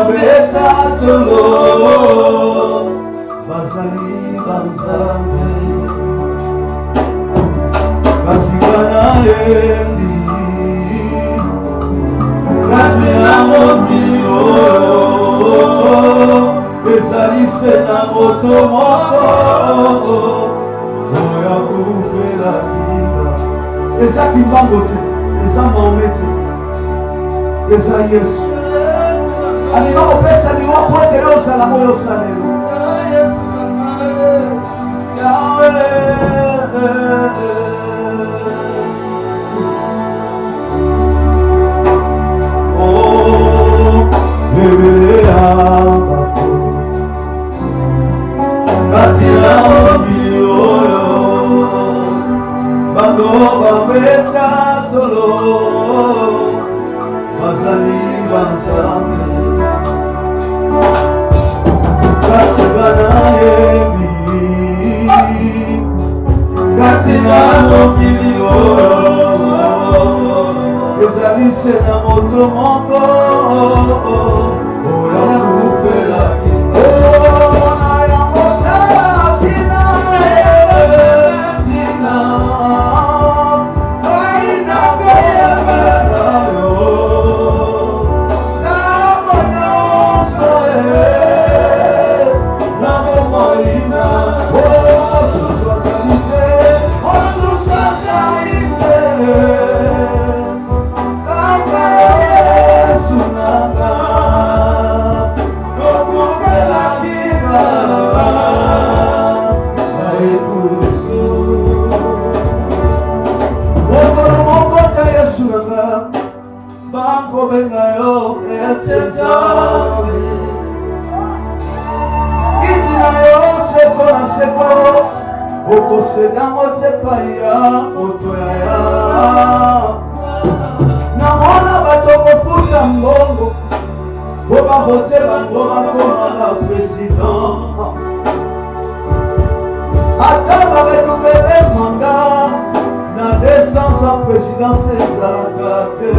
babeta tolo bazali banzambe basikana endi kati na mokili oyo ezali se na moto moko oyo akufela kinga eza kimbango te eza maome te eza Yesu alinga kopesa liwa po ete yo ozalamo yo osalelo Katila mokili oyo bando babeta tolo bazali banzambe kasukana yebi katila mokili oyo ezali se na moto moko oyo akufela okoseda motepa ya moto ya namona bato kofuta mbongo po bavote bango bakoma bapresident ata barenuvele manda na 200 ans présidence ezalaka te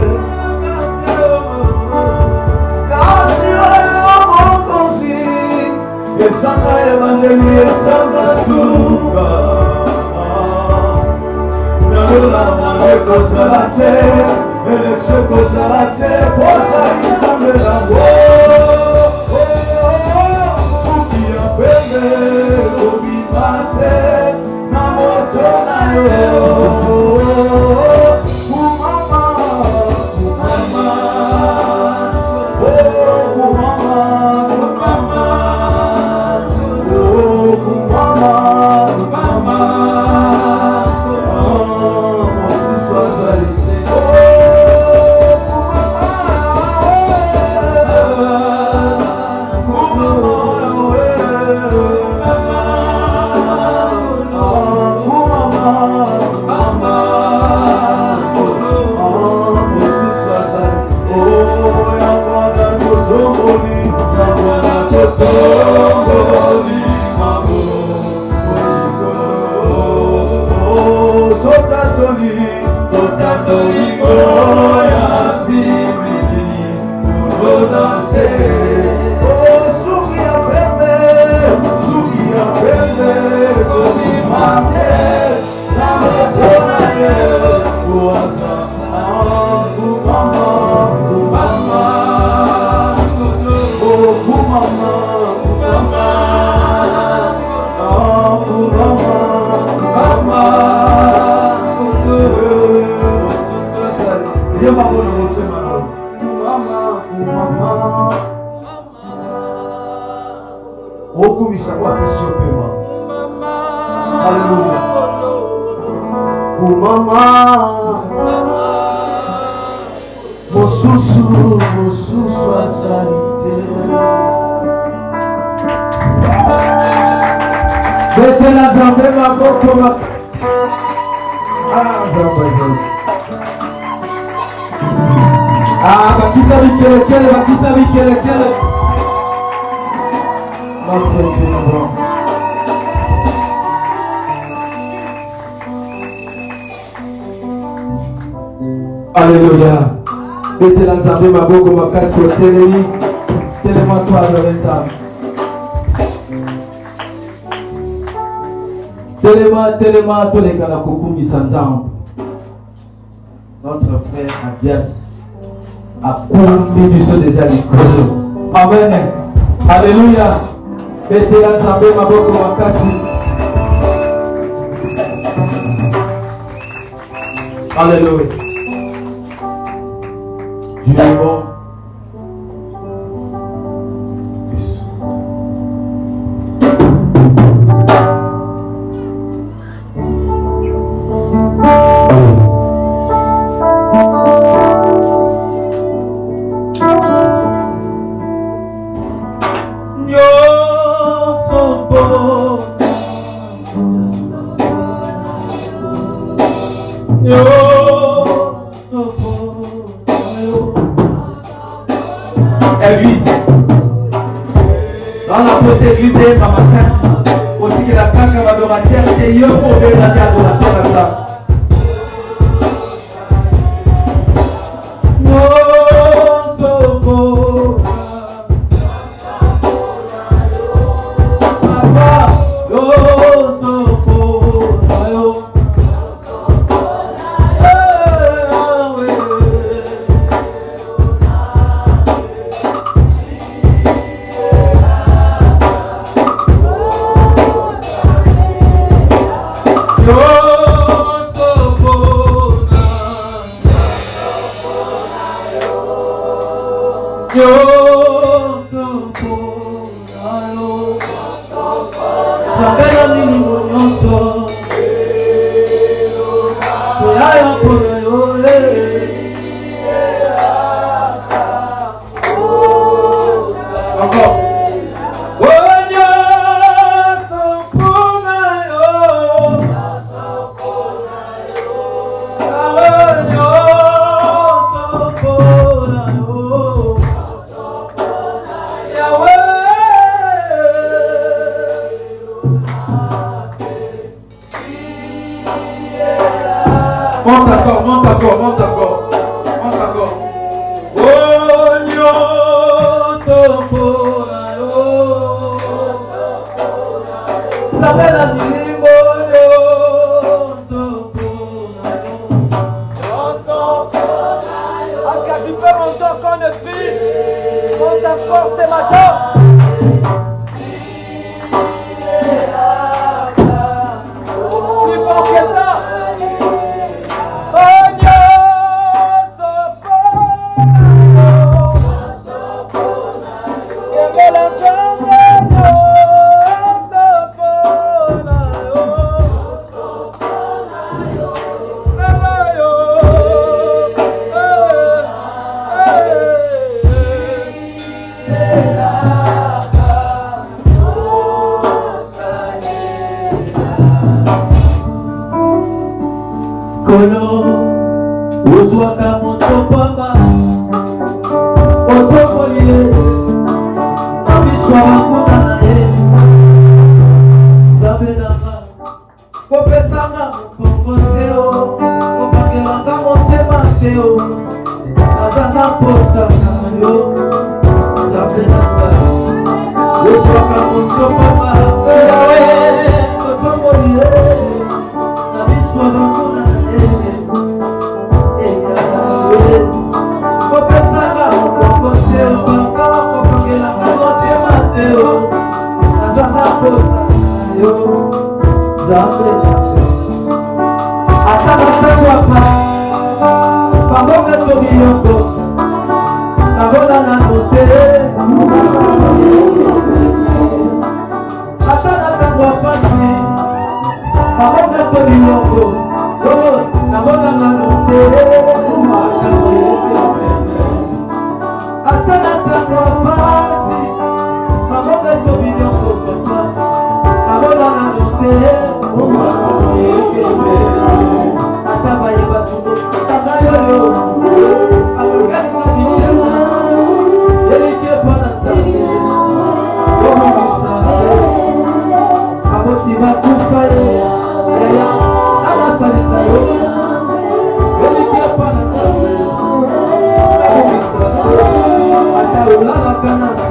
kasi oyo mokonzi ezanga ebandeli ezanga suka nalola mane kozala te elektio kozala te kozali zambelango suki ya pembe kobima te na moto na yo kumama kumama okumisa kwa kesho pema. Haleluya. Kumama mosusu azalite betela zambe maboko bakisa bikelekele Alléluia. Betela nzambe maboko makasi otelemi. Laisse-moi toi adorer ça. Tellement, tous les Kanakokumi Sanzam. Notre frère Abias a contribué déjà les causes. Amen. Alléluia. Betela Nzambe maboko makasi. Alléluia. Dieu est bon. Église. Dans la poste église, maman casse. Aussi que la caca va adorateur et yo pour faire la adorateur à ça.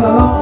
Salon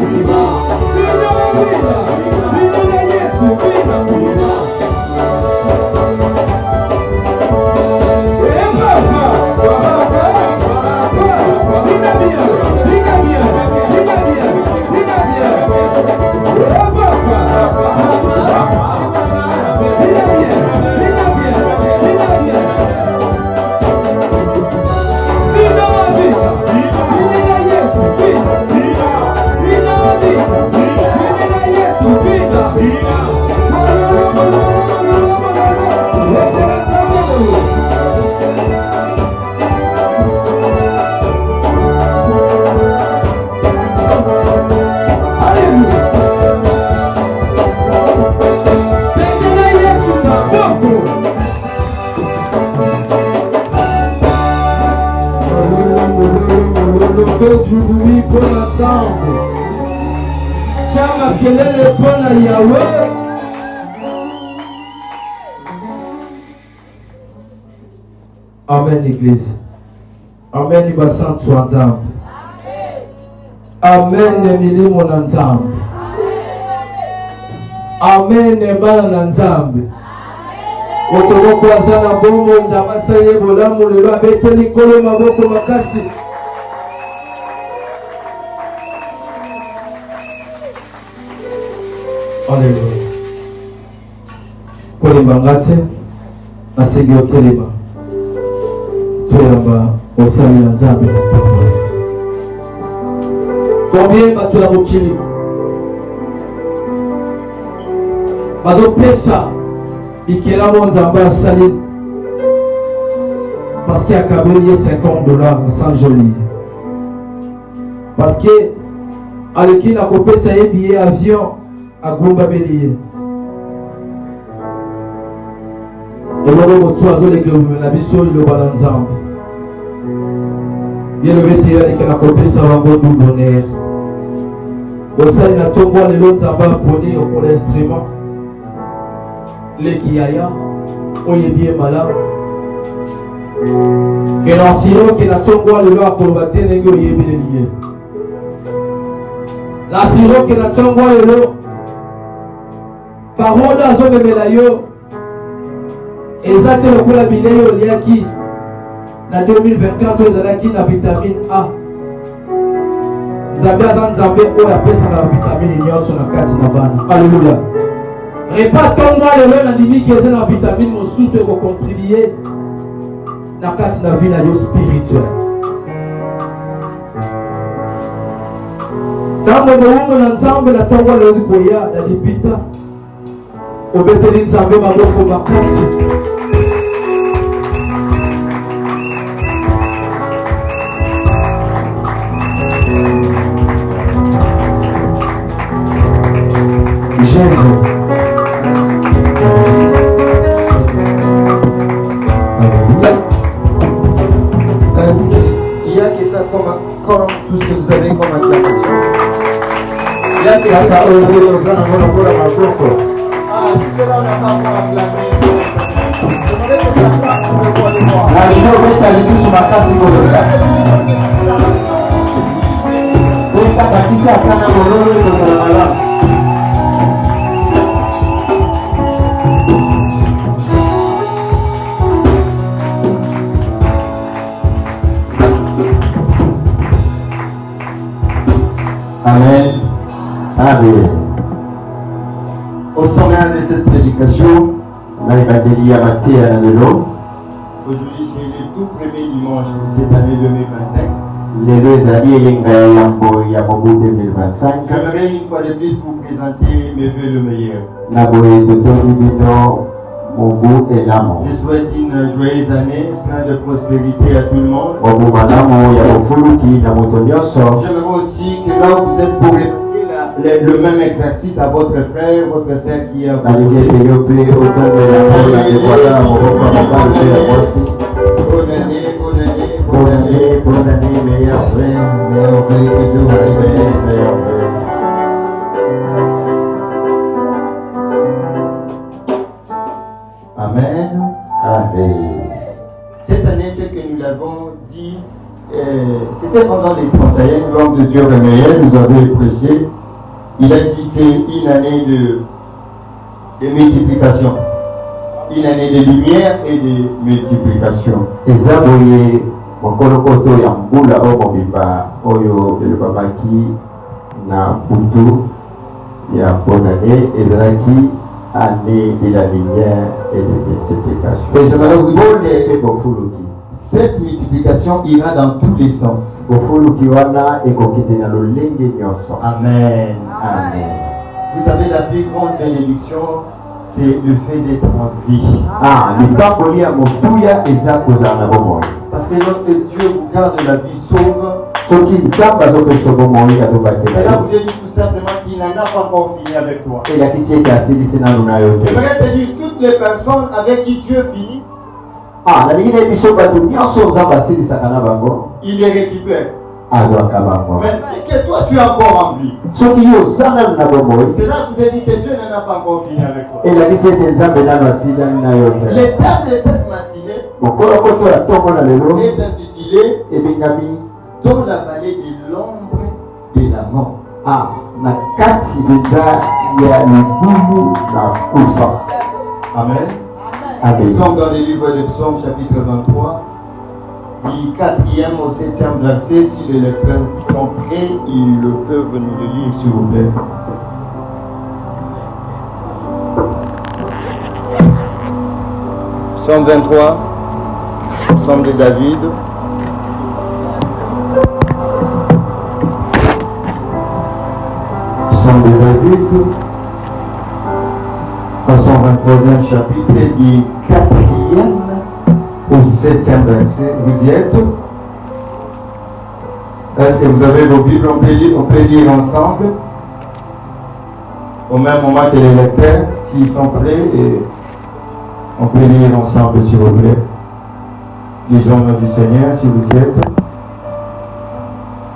Viva! Du bruit pour l'ensemble. Chama kelele pona Yahweh. Amen Église. Amen Ibasantu Nzambe. Amen milimo na Nzambe. Amen bana na Nzambe. Otoko azana bomo ndamasa yebolamu lelo abeteli kolo maboko makasi. Alléluia. Kolembangate asigi otelema. Tuyamba osali ya Nzambe na tomba. Combien batula mokili? Bado pesa ikela Nzambe asali parce qu'il a kabeli $50 à Saint-Joli. Parce que aleki na kopesa ye billet avion à Gumba Bélier. Et le retour à tous les que vous avez sur le balançant. Bien le vétéran qui a coupé ça va vous bonheur. Au sein de tombe les autres en bas pour l'instrument. Les kiaya, on est bien malade. Que l'ancien qui n'a tombe les lois pour battre les gens y est bien lié. L'ancien qui n'a tombe les lois. Parole à zone de Melayo, exactement pour la vidéo liaki, na 2024 ezalaki na vitamine A. Nzambe aza Nzambe oyo apesaka vitamine nyonso na kati na bana. Alléluia. Repas tongo lelo na ndimiki eza na vitamine mosusu ekokontribue na kati na vie na yo spirituel. Ntango mowumbu na Nzambe na tongo lelo koya na lipita obeteli Nzambe maboko makasi. Jésus. Est-ce qu'il y a que ça comme tout ce que vous avez comme acclamation? Il y a que ça puisque là on n'a pas encore acclamé. Amen. Amen. Au sommaire de cette prédication, aujourd'hui c'est le tout premier dimanche de cette année 2025. J'aimerais une fois de plus vous présenter mes vœux le meilleur. Je souhaite une joyeuse année, plein de prospérité à tout le monde. J'aimerais aussi que là où vous êtes pour repasser le même exercice à votre frère, votre soeur qui est à vous. Bonne année, meilleur frère, meilleur frère, que Dieu vous bénisse, meilleur frère. Amen. Amen. Cette année, telle que nous l'avons dit, c'était pendant les 31, l'homme de Dieu Rémeillel nous avait prêché. Il a dit c'est une année de multiplication. une année de lumière et de multiplication. eza boye mokolokoto ya mbula oyo mobimba oyo elobamaki na butu ya bonane ezalaki année de la lumière et de multiplication. Et j'aimerais vous dire et bofuluki cette multiplication ira dans tous les sens. bofuluki wana ekokende na lolenge nyonso. Amen. Amen. Vous savez, la plus grande bénédiction, c'est le fait d'être en vie. Lipamboli ya motuya eza kozala na bomoi. Parce que lorsque Dieu vous garde la vie sauve, soki nzambe azopesa bomoi cela katobatela vous dit tout simplement qu'il n'en a pas encore fini avec toi. elakisi ete asilisi nanu na yo te. J'aimerais te dire, toutes les personnes avec qui Dieu finisse, nalingi na biso bato nyonso nzambe asilisaka na bango il les récupère. azwaka bango. Mais que toi tu es encore en vie. soki yo oza nanu na bomoi C'est là que je te dis que Dieu n'en a pas encore fini avec toi. elakisi ete nzambe nanu asilani na yo te. Le thème de cette matinée mokolokoto ya ntongo na lelo est intitulé ebengami Dans la vallée de l'ombre de la mort. na kati mpenza ya libulu na kufa. Amen. Amen. Nous sommes dans le livre de Psaume chapitre 23, du 4e au 7e verset. Si les lecteurs sont prêts, ils peuvent nous le lire s'il vous plaît. Psaume 23, Psaume de David. Psaume de David, au 123e chapitre, du 4e au 7e verset. Vous y êtes? Est-ce que vous avez vos Bibles? On peut lire ensemble. Au même moment que les lecteurs, s'ils sont prêts, et on peut lire ensemble s'il vous plaît. Lisons le nom du Seigneur si vous y êtes.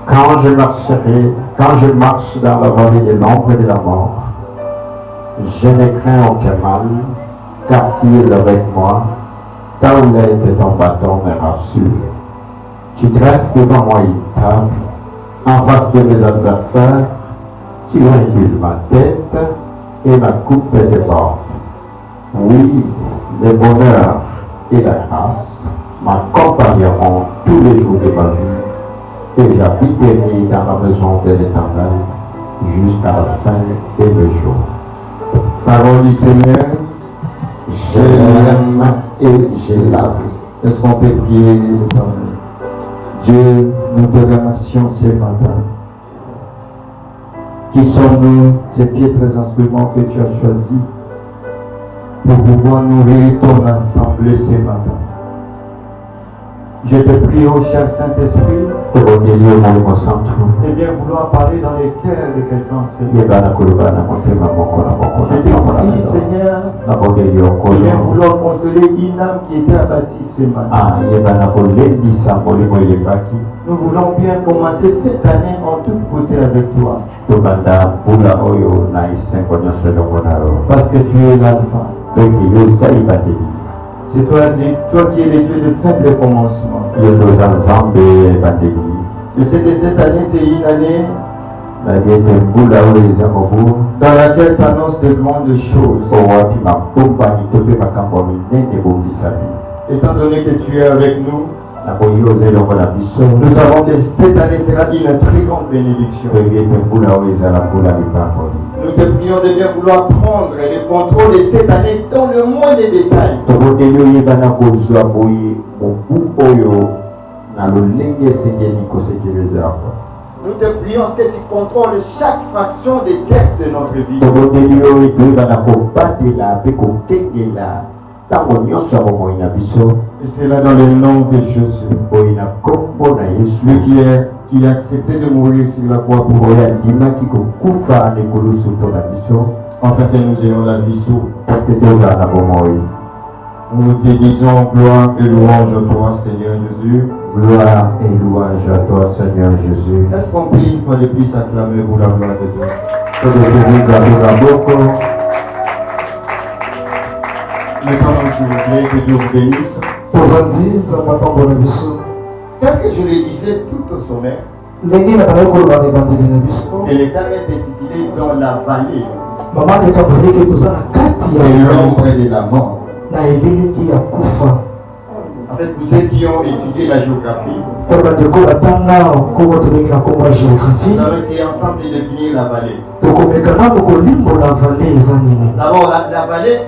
Quand je marche dans la vallée de l'ombre de la mort, je ne crains aucun mal, car tu es avec moi. Ta houlette et ton bâton me rassurent. Tu dresses devant moi une table, en face de mes adversaires. Tu régules ma tête et ma coupe déborde. Oui, le bonheur et la grâce m'accompagneront tous les jours de ma vie. Et j'habiterai dans la maison de l'Éternel jusqu'à la fin de mes jours. Parole du Seigneur. Je l'aime et je la veux. Est-ce qu'on peut prier l'Éternel? Dieu, nous te remercions ce matin. Qui sommes-nous, ces piètres instruments que tu as choisis pour pouvoir nourrir ton assemblée ce matin? Je te prie, ô cher Saint-Esprit, de bien vouloir parler dans les cœurs de quelqu'un, Seigneur. Je te prie, Seigneur, de bien vouloir consoler une âme qui était abattue ce matin. Nous voulons bien commencer cette année en toute beauté avec toi. Parce que tu es l'alpha. C'est toi qui es le Dieu de faible commencement. Et cette année, c'est une année dans laquelle s'annoncent de grandes choses. Étant donné que tu es avec nous, nous savons que cette année sera une très grande bénédiction. Nous te prions de bien vouloir prendre le contrôle de cette année dans le moindre détail. Nous te prions que tu contrôles chaque fraction des textes de notre vie. Et c'est là dans le nom de Jésus. Lui qui a accepté de mourir sur la croix pour nous, afin que nous ayons la vie sauve. Nous te disons gloire et louange à toi, Seigneur Jésus. Gloire et louange à toi, Seigneur Jésus. Est-ce qu'on peut une fois de plus acclamer pour la gloire de Dieu? Maintenant, je vous prie que Dieu vous bénisse. Tel que je le disais tout au sommet, et le thème est intitulé Dans la vallée de l'ombre de la mort. na elilingi ya kufa. En fait, pour ceux qui ont étudié la géographie, Pour bandeko batanga comment tobengi na kombo ya géographie. nous allons essayer ensemble de définir la vallée. Tokomekana kolimbola vallée eza nini. D'abord, la vallée,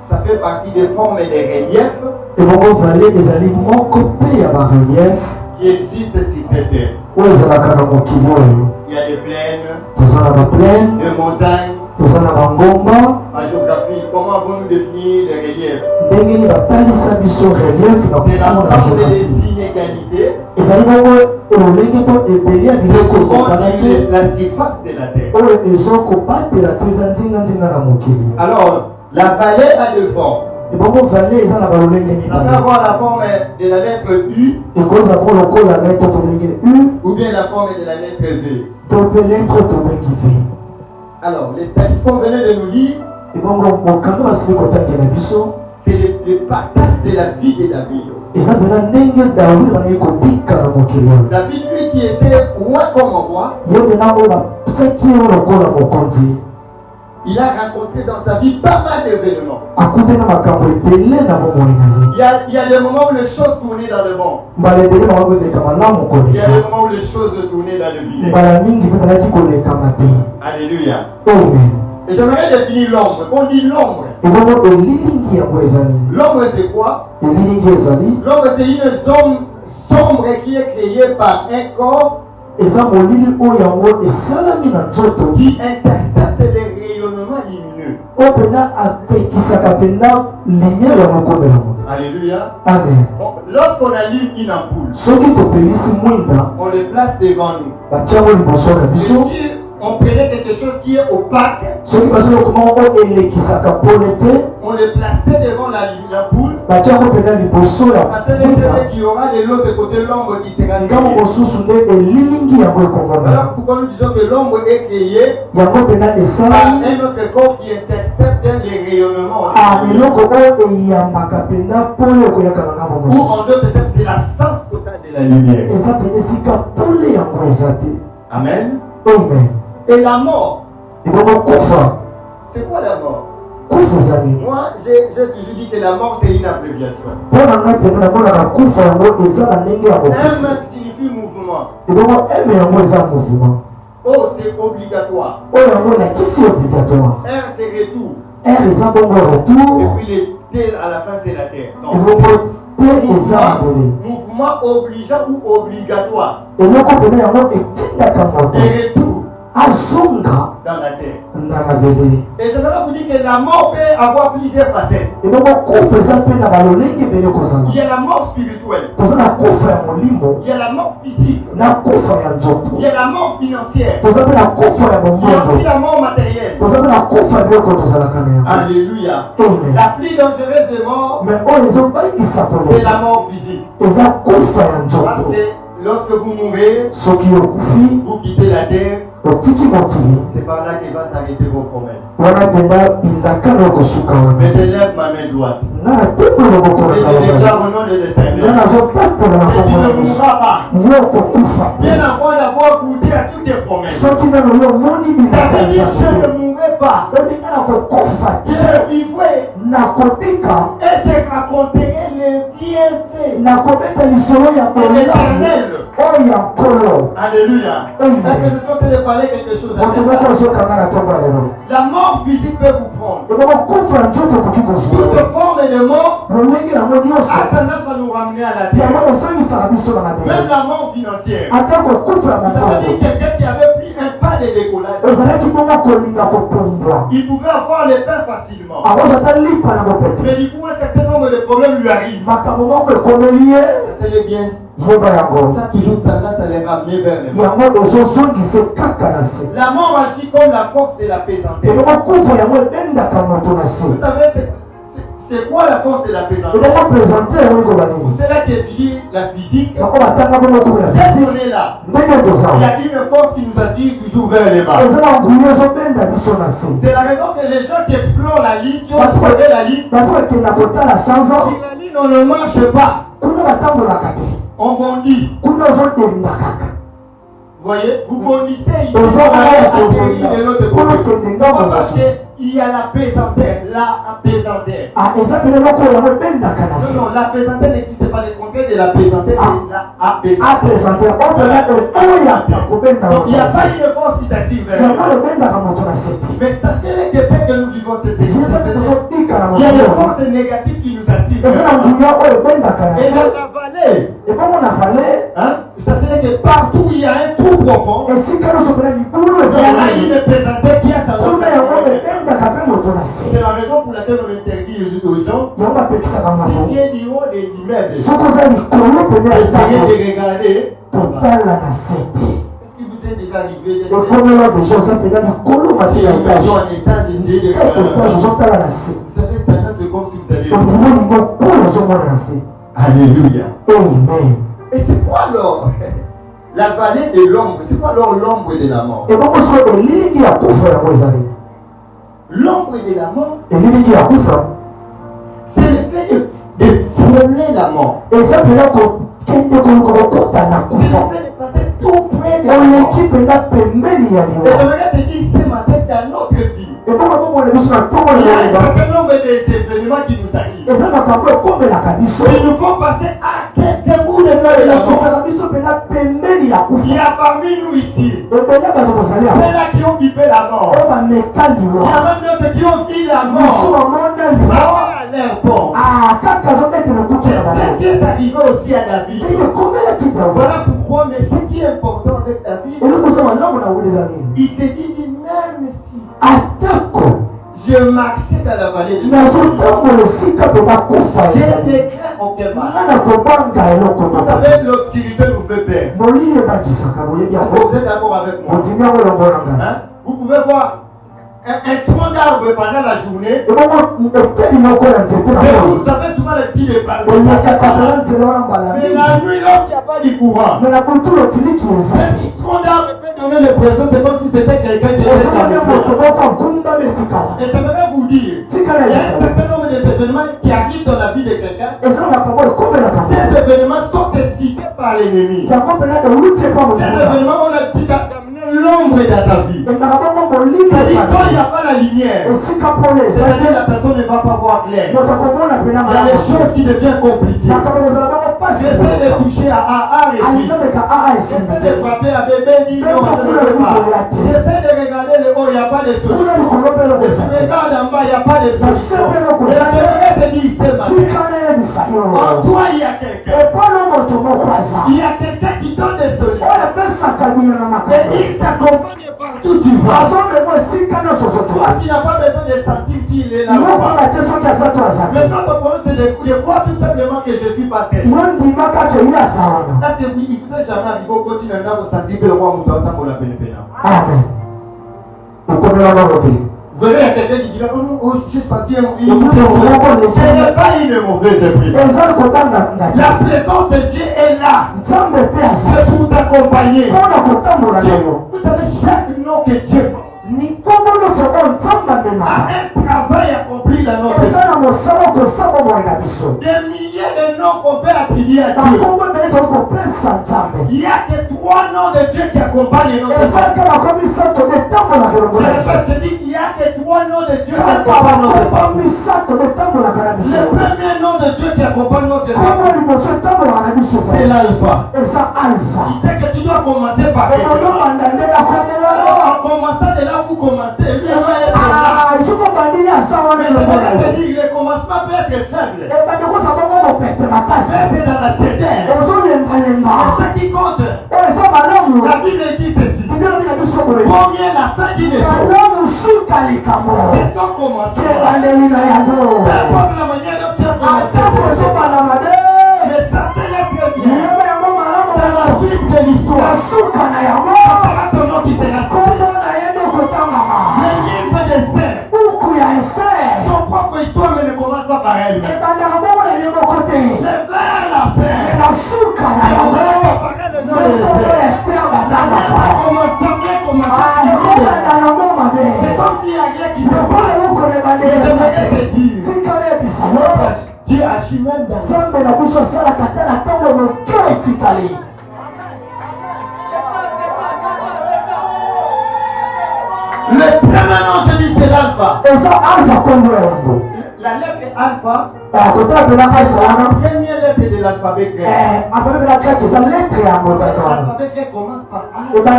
ça fait partie des formes et des reliefs ebongo vallée ezali moko mpe ya barelief qui existent sur cette terre. oyo ezalaka na mokili oyo. Il y a des plaines, Toza na baplaine, des montagnes. toza na bangomba. En géographie, comment avons-nous définir les reliefs? Ndenge nini batalisa biso relief na C'est komona l'ensemble géographie. des inégalités ezali bongo elolenge to ebele ya biloko ekokana sur te la surface de la terre. oyo ezokobatela to eza nzinga na mokili. Alors, la vallée a deux formes. ebongo vallée eza na balolenge Ça peut mibale. avoir la forme de la lettre U ekozala mpo lokola lettre tobenge u ou bien la forme de la lettre V. to mpe lettre tobengi v. Alors, les textes qu'on venait de nous lire, ebongo mokano basili kotangela biso c'est le partage de la vie de David. eza mpena ndenge David banaki kobika na mokili oyo. David, lui qui était roi comme roi, ye mpena oyo bapesaki ye lokola mokonzi il a rencontré dans sa vie pas mal d'événements. akute na makambo ebele na bomoi na ye. Il y a des moments où les choses tournaient dans le bon. mbala ebele makambo ezaleka malamu Il y a des koleka, moments où les choses tournaient dans le vinaigre. mbala mingi mpe ezalaki kolekama te. Alléluia. Amen. Et j'aimerais définir l'ombre. On dit l'ombre. ebongo elilingi yango eza nini. L'ombre, c'est quoi? elilingi ezali L'ombre, c'est une zone sombre qui est créée par un corps eza molili oyo yango esalami na nzoto qui intercepte les rayonnements lumineux. oyo mpena apekisaka mpena lumière ya mokomela moto. Alléluia. Amen. Donc, lorsqu'on allume une ampoule, soki topelisi mwinda on le place devant nous. batiango liboso na Et biso. si on prenait quelque chose qui est opaque, soki bazali okoma oyo elekisaka pole te on le plaçait devant l'ampoule, batiango mpena liboso ya ça c'est mwinda. qu'il y aura de l'autre côté l'ombre qui sera ngambo créée. mosusu nde elilingi yango Voilà ekomona pourquoi nous disons que l'ombre est créée yango mpena par esalami un autre corps qui intercepte les rayonnements. eloko oyo eyambaka mpena pole okoyaka na ngambo Ou en mosusu. d'autres termes, c'est l'absence totale de la lumière. eza mpena esika pole yango eza te. Amen. Amen. Et la mort, ebongo kufa c'est quoi la mort? kufa eza nini. Moi, j'ai toujours dit que la mort, c'est une abréviation. mpo na ngai mpena namonaka kufa yango eza na ndenge ya M mokisi. signifie mouvement. ebongo eme yango eza mouvement O, c'est obligatoire. oyo yango nakisi obligatoire. R, c'est retour. r eza bongo retour. Et puis le T à la fin, c'est la terre. Donc, ebongo te c'est eza mbele. mouvement obligeant ou obligatoire. eloko mpena yango etindaka moto Et retour azonga dans la terre. na mabele. Et j'aimerais vous dire que la mort peut avoir plusieurs facettes. ebongo kufa eza mpe na balolenge ebele kozala. Il y a la mort spirituelle. toza na kufa ya molimo Il y a la mort physique. na kufa ya nzoto. Il y a la mort financière. toza mpe na kufa ya Il y a aussi bomondo. la mort matérielle. toza mpe na kufa ya biloko tozalaka na yango. Alléluia. Amen. La plus dangereuse des morts, me oyo ezobangisa c'est la koleka mort physique. eza kufa ya Parce nzoto. que lorsque vous mourrez, soki okufi vous quittez la terre, otiki mokili c'est par là que va s'arrêter vos promesses. wana mpena bilakano ekosuka wana. Mais je lève ma main droite. nga natembola mokolo Et je kala déclare au nom de nga l'Éternel nazotambola na que tu kombo ne ya Yesu. mourras pas. yo kokufa te. Bien avant d'avoir goûté à toutes tes promesses. soki nano yo omoni bilaka Ça veut ya dire je nzambe ne mourrai pas. olinga na kokufa te. Je vivrai nakobika et je raconterai les bienfaits nakobeta lisolo ya de bolamu l'Éternel. oyo ya nkolo. Alléluia. Amen. Est-ce que je suis en train de parler quelque chose à moto moko quelqu'un? ozokanga na ntongo ya lelo. La mort physique peut vous prendre. ebongo kufa ya nzoto okoki kozwa Toute forme de mort lolenge yango nyonso a tendance à nous ramener à la yango terre. esongisaka biso na Même mabele. la mort financière. ata kokufa ya Vous avez mokongo dit quelqu'un qui avait pris un pas de décollage. ezalaki bongo kolinga kopumbwa Il pouvait avoir les pains facilement. akozwa ata lipa na mopete. Mais du coup, un certain nombre de problèmes lui arrivent. makambo moko ekomeli ye C'est les biens. yeba yango Ça a toujours tendance à les ramener vers les morts. yango ezozongise kaka na se. La mort agit comme la force de la pesantelle. ebongo kufa yango ebendaka moto na se. Vous savez, c'est quoi la force de la pesantelle? ebongo présente yango ekoba Pour nini. ceux-là qui étudient la physique, bako batanga bongo kufa ya dès fiziki qu'on est là, ndenge il y toza a une force qui nous attire toujours vers les bas. eza na ngulu ezobenda biso na se. C'est la raison que les gens qui explorent la ligne, qui ont trouvé la ligne, bato bakenda kotala sanza si la ligne on ne marche pas, kuna batambolaka te on bondit. kuna ozodenda kaka. Vous voyez, vous bondissez ici, Aux vous hommes, allez on atterrir de l'autre peut côté. kende ngambo Parce mosusu. il y a la pesantelle. La pesantelle. Ah, exactement. Non, la pesantelle n'existe pas. Le contraire de la pesantelle, c'est la apesantelle. Donc, il n'y a pas une force citative. Mais sachez que dès que nous vivons cette vie, il y a des forces négatives qui nous attirent. Et la vallée, hein, sachez que partout il y a un trou profond, il y a une pesantelle qui a tendance à se. C'est la raison pour laquelle on interdit aux gens, si tu es du haut de l'immeuble, essayez de regarder. Est-ce que vous êtes déjà arrivé d'être en étage d'essayer de regarder? Vous avez tendance, c'est comme si vous alliez. Alléluia. Amen. Et c'est quoi alors la vallée de l'ombre? C'est quoi alors l'ombre de la mort? L'ombre de la mort, c'est le fait de frôler la mort. C'est le fait de passer tout près de la mort. Et j'aimerais te dire ce matin dans notre vie, il y a un certain nombre d'événements qui nous arrivent. Il nous faut passer à quelques bouts de la mort. Il y a parmi nous ici ceux-là qui ont vivre la mort. Il y a même d'autres qui ont vu la mort. À l'aéroport. C'est ce qui est arrivé aussi à David. Voilà pourquoi, mais ce qui est important avec David, il s'est dit même si je marchais dans la vallée de la mort, je déclare aucun mal. Vous savez, l'obscurité nous fait peur. Vous êtes d'accord avec moi? Hein? Vous pouvez voir un tronc d'arbre pendant la journée. Mais vous savez souvent les petits départ. Mais la nuit, lorsqu'il n'y a pas de courant, ce tronc d'arbre peut donner l'impression, c'est comme si c'était quelqu'un qui était dans le. Et je vais vous dire, il y a un certain nombre d'événements qui arrivent dans la vie de quelqu'un. Ces événements sont cités par l'ennemi. Ces événements ont la petite l'ombre dans ta vie. C'est-à-dire quand il n'y a pas la lumière, c'est-à-dire la personne ne va pas voir clair. Il y a des choses qui deviennent compliquées. J'essaie de toucher à A et B. J'essaie de frapper à bébé, dit non, je ne peux pas. J'essaie de regarder le haut, il n'y a pas de solution. Je regarde en bas, il n'y a pas de solution. Et je vais te dire ce matin, en toi il y a quelqu'un. Il y a quelqu'un qui donne des solutions. Et il t'accompagne partout tu vas. Toi tu n'as pas besoin de sentir s'il est là. Mais notre problème c'est de croire tout simplement que je suis passé. Là c'est vous, il ne faut jamais arriver au continent à sentir que le roi Moutonta pour la peine. Amen. Vous verrez, il y a quelqu'un qui dit oh, j'ai senti un ce n'est pas une mauvaise présence. La présence de Dieu est là. C'est pour t'accompagner. Vous savez, chaque nom que Dieu a un travail accompli dans notre vie. Des milliers de noms qu'on peut attribuer à Dieu. Il n'y a que 3 noms de Dieu qui accompagnent notre vie. Je dis qu'il n'y a que 3 noms de Dieu qui accompagnent notre vie. Le premier nom de Dieu qui accompagne notre vie, c'est l'alpha. Il sait que tu dois commencer par quelque chose. En commençant de là où vous commencez, lui va être là. Mais je vais te dire, le commencement peut être faible. Peut être dans la tiédère. Ce qui compte, la Bible dit ceci. Combien la fin dit les choses. Ils sont commencés. Peu importe la manière dont tu as commencé. Mais ça c'est très bien. Dans la suite de l'histoire, ce sera ton nom qui sera cité. Le livre d'Esther, son propre histoire mais ne commence pas par elle. C'est vers la fin. Le nom de Esther. C'est comme s'il y a rien qui se passe. Je te dire, Dieu agit même dans ça. Le premier nom, je dis, c'est l'alpha. alpha. Et ça, alpha comme nous. La lettre alpha, Côté de la la première lettre de l'alphabet grec. alphabet de la grec, c'est la lettre à Mozart. L'alphabet grec commence par A. Et bien,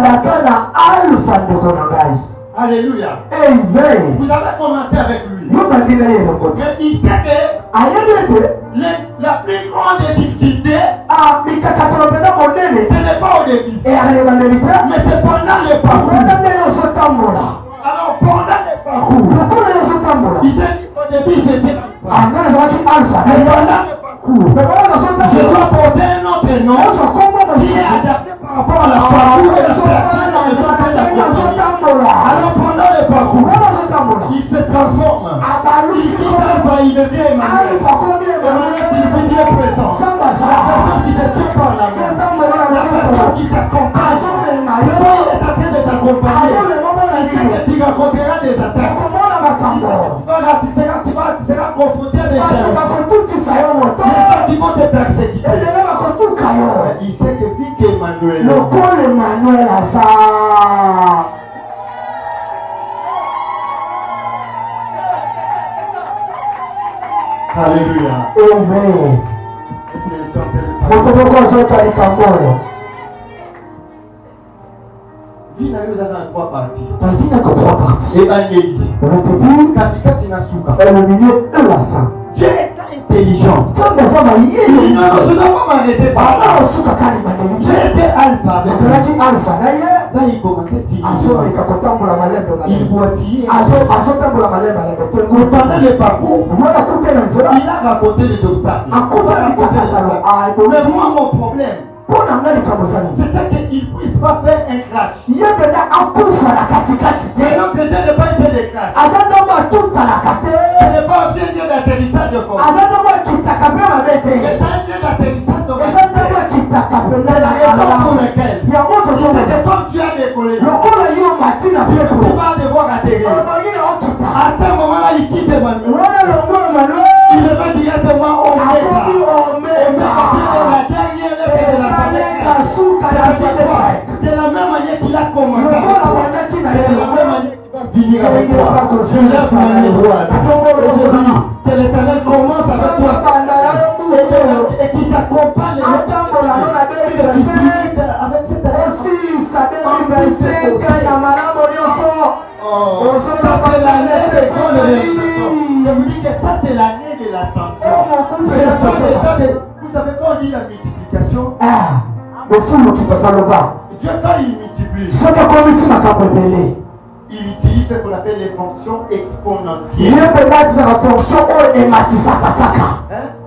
alpha de Konagai. Alléluia. Amen. Vous avez commencé avec lui. Nous m'avons dit, Mais il sait que la plus grande difficulté, ce n'est pas au début. Mais c'est pendant le parcours. Alors pendant le parcours, il s'est dit au début c'était alpha. Mais pendant le parcours, je dois porter un autre nom qui est adapté par rapport à la parcours et la personne. Alors pendant le parcours, il se transforme. Il quitte alpha, il devient Emmanuel. Emmanuel signifie Dieu présent. La personne qui te tient par la main, la personne qui t'accompagne. Il est en train de t'accompagner. Il sait que tu rencontreras des attaques. Tu seras confronté à des choses. Les gens qui vont te persécuter. Il sait que vu qu'Emmanuel. Alléluia. Amen. Est-ce que les gens Vie n'a eu dans trois parties. La vie n'a que trois parties. Évangélie. Le début, Katikati na suka. et le milieu et la fin. Dieu est intelligent. Ça me semble Il dit non, je ne dois pas m'arrêter par là. J'ai été alpha avec lui. Là, il commençait timidement. Il boitillait. Pendant le parcours, il a raconté les obstacles. Mais moi, mon problème, c'est ça qu'il ne puisse pas faire un crash. Mais non, que Dieu n'est pas un Dieu de crash. Ce n'est pas aussi un Dieu d'atterrissage de force. Mais c'est un Dieu d'atterrissage de force. C'est la raison pour laquelle, c'est que quand tu as décollé, tu vas devoir atterrir. À ce moment-là, il quitte Emmanuel. Il va directement au Omega. La dernière lettre de l'alphabet. De la même manière qu'il a commencé. De la même manière qu'il va finir avec toi. Je lève ma main droite. Et je dis que l'Éternel commence avec toi. Et qui t'accompagne. Avec cette ça c'est l'année de grande révélation. Je vous dis que ça c'est l'année de l'ascension. Vous savez quand on dit la multiplication, Dieu quand il multiplie, il utilise ce qu'on appelle les fonctions exponentielles.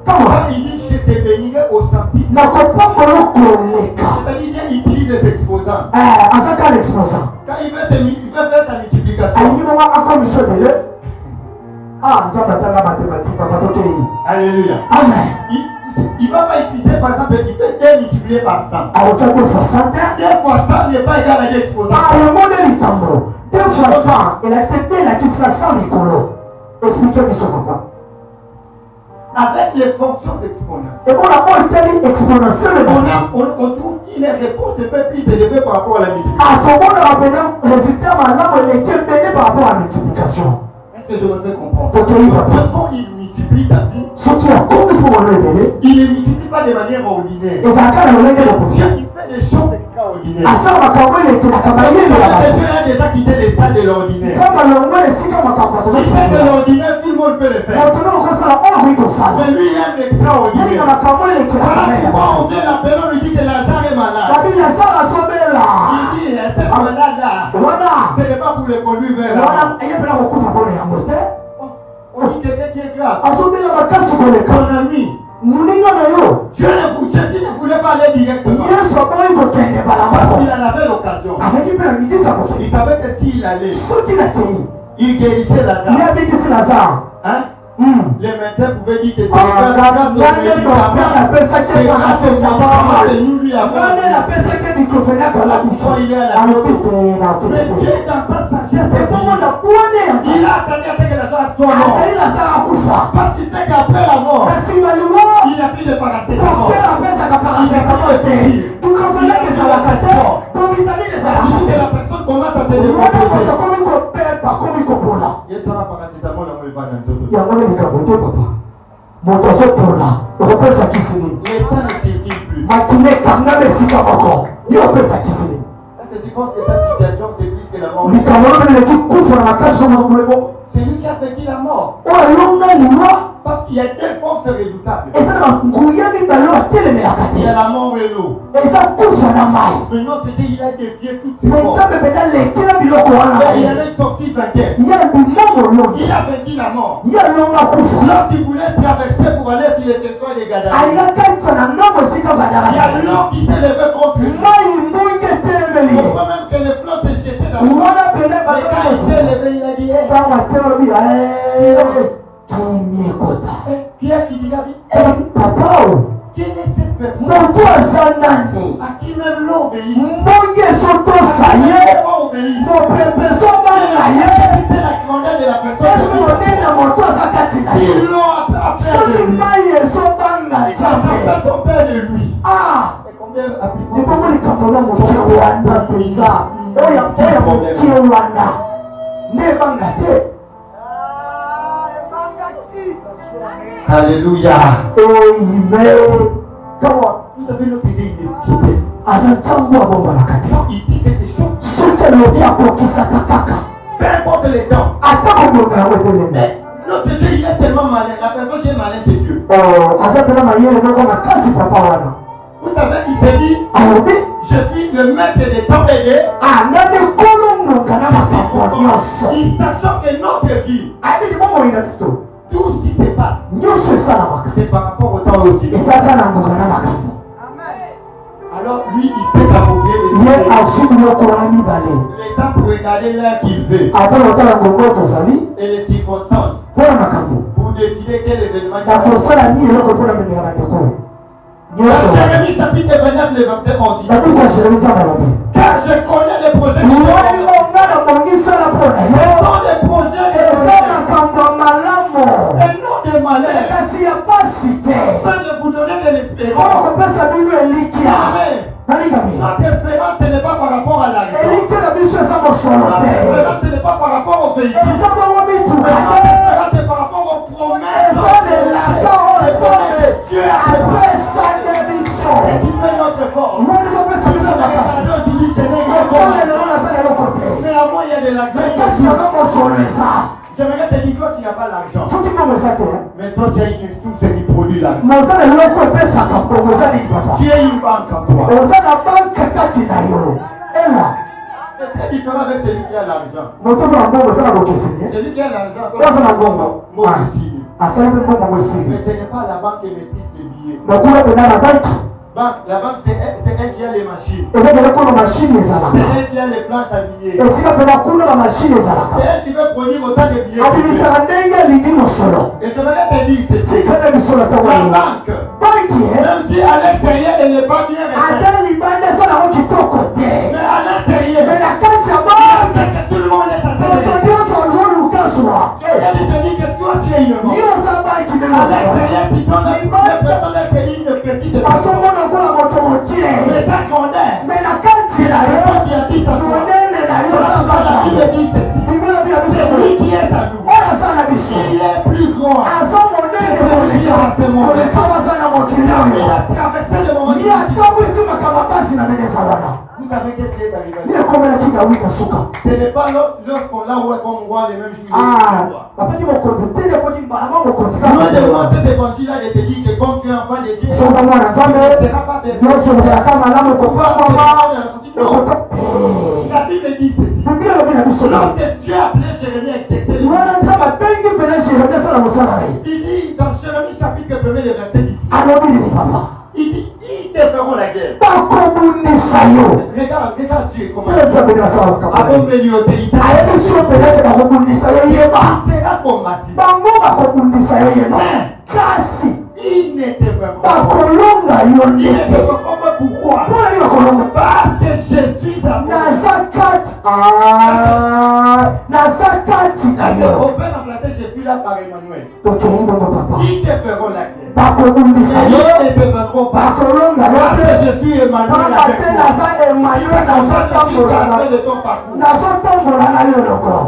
Quand il dit je te bénirai au centime, c'est-à-dire qu'il utilise les exposants. Quand il veut faire ta multiplication, alléluia. Amen. Il ne va pas utiliser par exemple, il fait 2 multiplié par 100. 2 fois 100 n'est pas égal à 2 exposants. 2 fois 100, et la c'était la qui sera 100 Nicolo. Expliquez-moi ce papa. Avec les fonctions exponentielles. Et On trouve une réponse un peu plus élevée par rapport à la multiplication. Est-ce que je me fais comprendre? Quand il multiplie ta vie, il ne multiplie pas de manière ordinaire. Dieu il fait des choses extraordinaires. Dieu a déjà quitté les salles de l'ordinaire. Il fait de l'ordinaire, tout le monde peut le faire. Mais lui il aime l'extraordinaire. Voilà pourquoi on vient l'appeler, on lui dit que Lazare est malade. Il dit, cette malade-là, ce n'est pas pour le conduire vers là. On dit quelqu'un qui est grave. Ton ami. Dieu ne voulait pas aller directement. Parce qu'il en avait l'occasion. Il savait que s'il allait, il guérissait Lazare. Hein? Les médecins pouvaient dire que c'est grâce au il est à la mais Dieu dans sa sagesse, il a attendu à ce que Lazare soit mort. Parce qu'il sait qu'après la mort, il n'y a plus de paracétamol. La personne commence à se développer. bakomi kopola Il y a ça paracétamol dans le van dans tout. yango nde likambo te papa moto azopola okopesa kisini Les sangs ne circulent plus. makila ekangama esika moko ye opesa kisini Est-ce que tu penses que ta situation c'est plus que la mort? likambo lobe eleki kufa na makasi na moto moko C'est lui qui a vaincu la mort. oyo alonga liwa Parce qu'il y a deux forces redoutables. eza na banguya mibale oyo atelemelaka Il y a te la mort et l'eau. eza kufa na mai De notre côté, il a dévié toutes ces me forces. nzambe mpenza lekela biloko wana na Et il ye en est sorti vainqueur. ye bimomo longi Il a vaincu la mort. ye alonga kufa Lorsqu'il voulait traverser pour aller sur le territoire des Gadara, alingakatisa na ngambo esika il y a badarasa l'eau qui s'est levé contre lui. mai mbonge etelemeli On ye voit même que le flot s'est jeté dans l'eau. wana pene Mais quand il s'est levé, il a dit, hey, ntango atelobi kimiekota Pierre qui dit, papa o quelle est cette personne moto aza nani à qui même l'eau obéit? mbonge ezotosa ye mopepe ezobanga ye C'est la grandeur de la esi personne. monene na moto aza kati na ye Ils l'ont appelé soki de lui. mai ezobanga Ils ont nzambe appelé ton père de lui. ah Et combien a pris libongo likambo na moke wana mpenza oyo moke wana nde ebanga te Alléluia. amen come on Vous savez, notre idée, il est quitté. aza ntango abombanaka te Il dit quelque chose. soki alobi akokisaka kaka Peu importe les temps. ata kobonga yango etelemi Mais notre Dieu, il est tellement malin. La personne qui est malin, c'est Dieu. aza mpena mayele moko makasi papa wana Vous savez, il s'est dit, alobi je suis le maître des temps et des... nga nde kolongonga na makambo nyonso Il sachant que notre vie, ayebiki bomoi na biso tout ce qui se passe, nyonso esalamaka c'est par rapport au temps aussi. ezaka na ngonga na makambo Alors lui, il s'est camouflé ye azwi biloko wana mibale le temps pour regarder l'heure qu'il veut ata lotala ngongo tozali et les circonstances mpo na makambo pour décider quel événement il na va faire. kosala nini eloko mpona memela bandeko nyonso Dans Jérémie chapitre 29, le verset 11. nakoki ya jeremi nzambe alobi Car je connais les projets que j'ai wango formés. nga na bongisala mpo na Ce yo sont des projets de eza bonheur makambo ya malamu et non de malheur. kasi ya pasi te Afin de vous donner de oyo l'espérance. kopesa bino elikia Amen. nalingami Notre espérance, ce n'est pas par rapport à l'argent. elikia na biso eza mosolo Notre te espérance, ce n'est pas par rapport au véhicule. eza bongo mituka Notre te espérance, c'est par rapport aux promesses. eza lelaka oyo nzambe Dieu a fait. apesa nde biso Et qui fait notre force. wani kopesa biso makasi oyo lelo nazala eloko te Mais à moi, il y a de l'argent. kasi yanga mosolo eza J'aimerais te dire, toi, tu n'as pas l'argent. soki mbongo eza te Mais toi, tu as une source qui produit l'argent. moza na eloko epesaka mbongo eza nini papa Tu as une banque en toi. oza na banke kati na yo ela C'est très différent avec celui qui a l'argent. moto oza na mbongo eza na bokesini Celui qui a l'argent, oyo aza na mbongo moi aussi. asali mpe mbongo Mais esili ce n'est pas la banque qui maîtrise les billets. nakula mpena na banki La banque, c'est elle qui a les machines. eza mpena kuna mashini C'est ezalaka elle qui a les planches à billets. esika mpena kuna bamashini C'est ezalaka elle qui veut produire autant de billets. que tu veux. abimisaka ndenge alingi mosolo Et j'aimerais te dire ceci. sikana bisolo La ntango banque, banki même si à l'extérieur elle n'est pas bien réglée, ata libanda eza nango kitoko te mais à l'intérieur, me na kati ya banki c'est que tout le monde est en train de moto dire. nyonso ozoluka zwa Elle te dit que toi tu es une banque. yo oza banki nde À mosolo l'extérieur, tu donnes les personnes d'un pays une petite bazomona kola moto mokie mais ta grandeur, me na kati na yo toi qui habites en toi. monene na yo oza La bata Bible dit ceci. biblia bia C'est biso lui qui est à nous. oyo aza na biso Il est plus grand. aza monene koleka baza na mokili Il oyo a traversé le moment ye difficile. atambwisi makambo pasi na ndenge eza wana Vous savez qu'est-ce qui est arrivé? ye ekomelaki dawidi suka Ce n'est pas lorsqu'on l'a oué comme on voit les mêmes jours. bapeti mokonzi te ekoti mbalama mokonzi Loin de moi cet évangile-là de te dire que comme tu es enfant de Dieu, soza mwana nzambe tu ne seras pas perdu. nyonso ezalaka malamu ekopamama Non. La Bible dit ceci. biblia elobi na biso na Lorsque Dieu a appelé Jérémie avec ses serviteurs, wana nzambe abengi mpena jeremi asala mosala na ye il dit dans Jérémie chapitre 1, le verset 10, alobi nini papa il dit, ils te feront la guerre. bakobundisa yo Regarde Dieu comment tele nzambe nde asala makambo avant militaire. ayebi so penake bakobundisa yo yeba Il sera combattu. bango bakobundisa yo yeba kasi Il ne te fera pas. bakolonga yo Il ne te ndete fera pas. Pourquoi? mpona nini bakolonga Parce que je suis à moi. naza kati naza kati na Parce yo qu'on peut remplacer je suis là par Emmanuel. tokei bongo papa Ils te feront la guerre. bakobundisa yo bakolonga yo te pamba te naza Emmanuel nazotambola na yo lokolo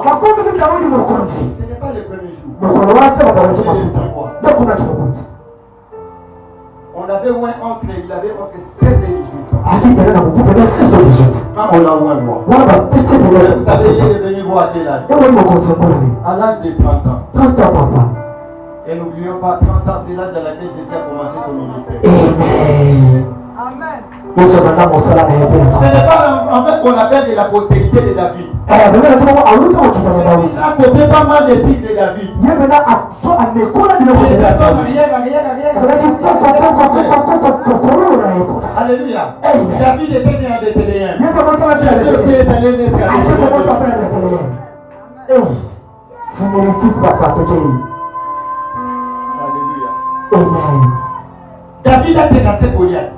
bakomisi Daudi mokonzi mokolo wate batalaki mafuta dokunaki mokonzi. On avait un entre, il avait entre 16 et 18 ans. Quand on l'a ouvert, vous savez, il est venu voir à quel âge? À l'âge de 30 ans. 30 ans, papa. Et n'oublions pas, 30 ans, c'est l'âge à laquelle Jésus a commencé son ministère. Amen. Ce n'est pas en fait qu'on appelle de la postérité de David. Il a copié pas mal de titres de David. Alléluia. David était né à Bethléem. Jésus aussi est allé naître à Bethléem. Alléluia. David a terrassé Goliath.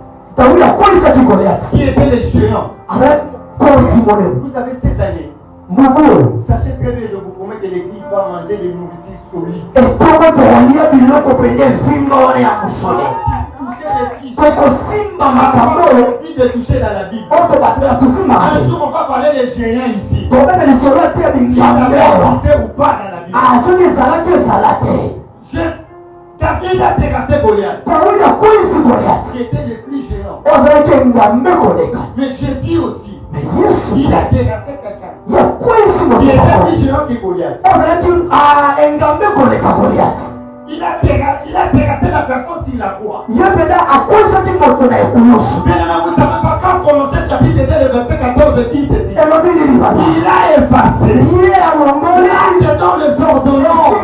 Qui était le géant. Vous savez, cette année, sachez très bien, je vous promets que l'église va manger des nourritures solides. Envie de toucher dans la Bible. Un jour, on va parler des géants ici. Ils avaient existé ou pas dans la Bible. David a terrassé Goliath. Qui était le plus géant. Mais Jésus aussi. Il a terrassé quelqu'un. Il était plus géant que Goliath. Il a terrassé la personne s'il la croit. Mais vous ne savez pas quand Colossiens chapitre 2, le verset 14 dit ceci. Il a effacé. Il a dans les ordonnances.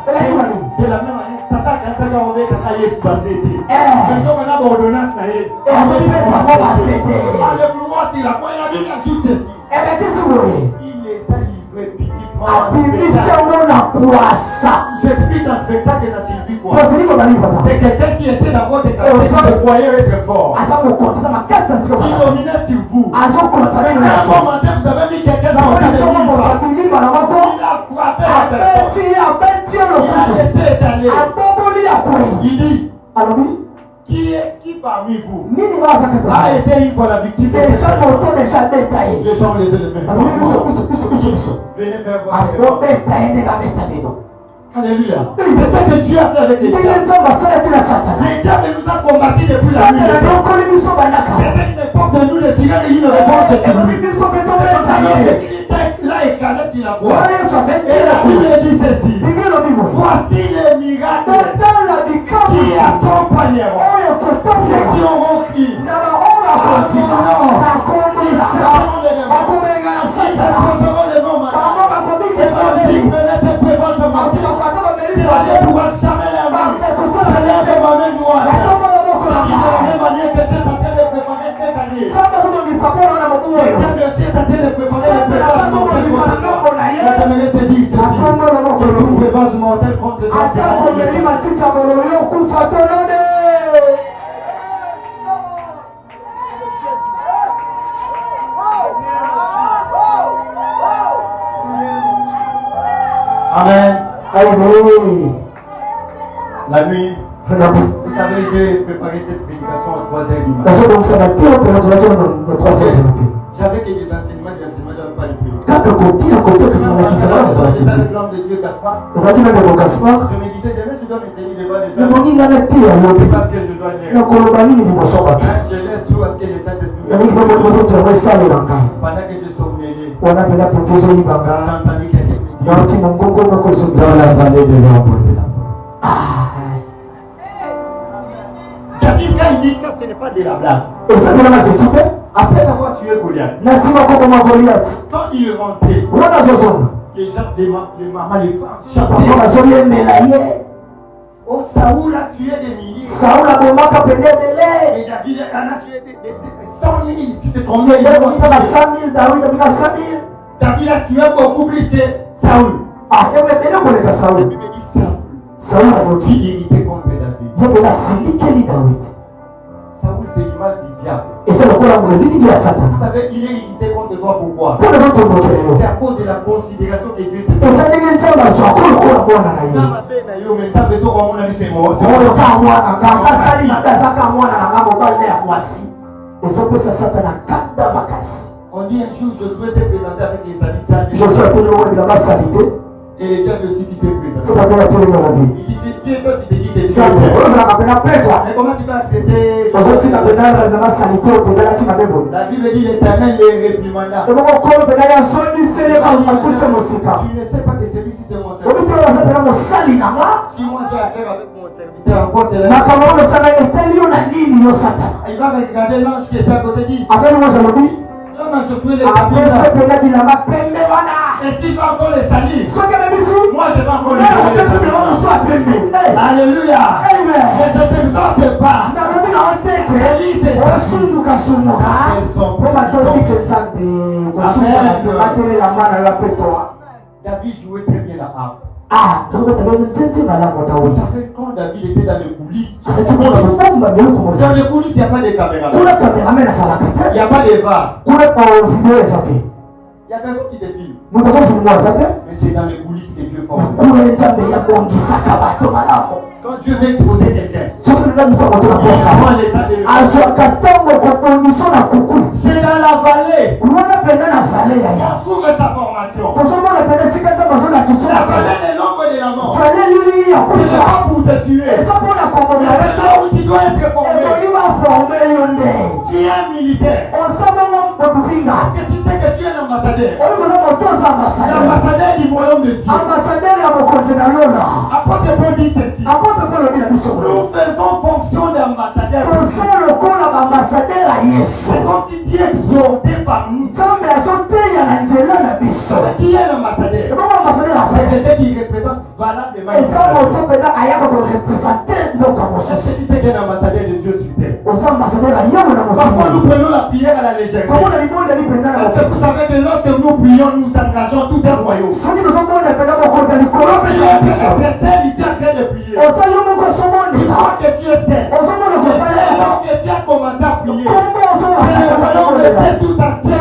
Alléluia. De la même manière, Satan quand on est à Yesu passé. Quand on a ordonnance na yé. Alléluia, c'est la foi, il a bien ajouté ceci. Il les a livrés publiquement. J'explique un spectacle et ça signifie quoi? C'est quelqu'un qui était dans votre quartier, qui se croyait être fort. Il dominait sur vous. À un moment donné, vous avez mis quelqu'un dans votre vie. Il a frappé la personne. Il a laissé étaler. Il dit, qui parmi vous a été une fois la victime de les gens levaient les mains. Venez faire voir. Alléluia. C'est ça que Dieu a fait avec les diables. Les diables nous ont combattu depuis la nuit. C'était une époque de nous de tirer une réponse. L'église l'a écrasé sur la voie. Et la Bible dit ceci. Voici les miracles qui accompagneront ceux qui auront crié. Amen. La nuit, vous savez, j'ai préparé cette prédication à 3h du matin. J'avais que des enseignements, j'avais pas les prédications. J'étais avec l'homme de Dieu, Gaspard. Je me disais, demain, je dois me tenir devant les hommes. Parce que je dois dire. Je laisse tout à ce que le Saint-Esprit me dise. Pendant que je somnolais, j'entendis quelqu'un me dire, dans la vallée de l'ombre de la mort. David, quand il dit ça, ce n'est pas de la blague. Après avoir tué Goliath, quand il est rentré, les gens, les mamans, les femmes, chantaient. Oh, Saoul a tué des milliers. Et David en a tué des 100 000. C'est combien? David a tué beaucoup plus que Saoul. La Bible dit qui irritait contre David. Saoul, c'est l'image du diable. Vous savez, il est irrité contre toi, pourquoi? C'est à cause de la considération que Dieu te donne. On dit un jour, Josué s'est présenté avec les habits sales. Et le diable aussi qui s'est présenté. Il dit, tu es peur, tu te dis que tu es seul. Mais comment tu vas accepter? La Bible dit l'Éternel les réprimanda. Tu ne sais pas que celui-ci c'est mon serviteur. Si moi j'ai affaire avec mon serviteur, en quoi c'est là? Il va regarder l'ange qui était à côté de lui. Et s'il va encore les salir, moi je vais encore les salir. Alléluia. Mais je ne t'exhorte pas. Relis tes amis. David jouait très bien la harpe. Vous savez, quand David était dans les coulisses, dans les coulisses, il n'y a pas de caméra. Il n'y a pas de VAR. Il n'y a personne qui te filme. Mais c'est dans les coulisses que Dieu forme. Quand Dieu veut exposer quelqu'un, c'est dans la vallée. On trouve sa formation. La vallée est l'ombre de la mort. C'est pas pour te tuer. C'est là où tu dois être formé. Tu es un militaire. Parce que tu sais que tu es l'ambassadeur. L'ambassadeur du royaume de Dieu. Apôtre Paul dit ceci. Nous faisons fonction d'ambassadeur. C'est comme si Dieu exhortait par nous. Qui est l'ambassadeur? C'est quelqu'un qui représente valablement. Est-ce que tu sais qu'un ambassadeur de Dieu sur terre? Parfois nous prenons la prière à la légèreté. Parce que vous savez que lorsque nous prions, nous engageons tout un royaume. Ici en train de prier. Que tu es seul. Que tu as commencé à prier. Le royaume de tout entier.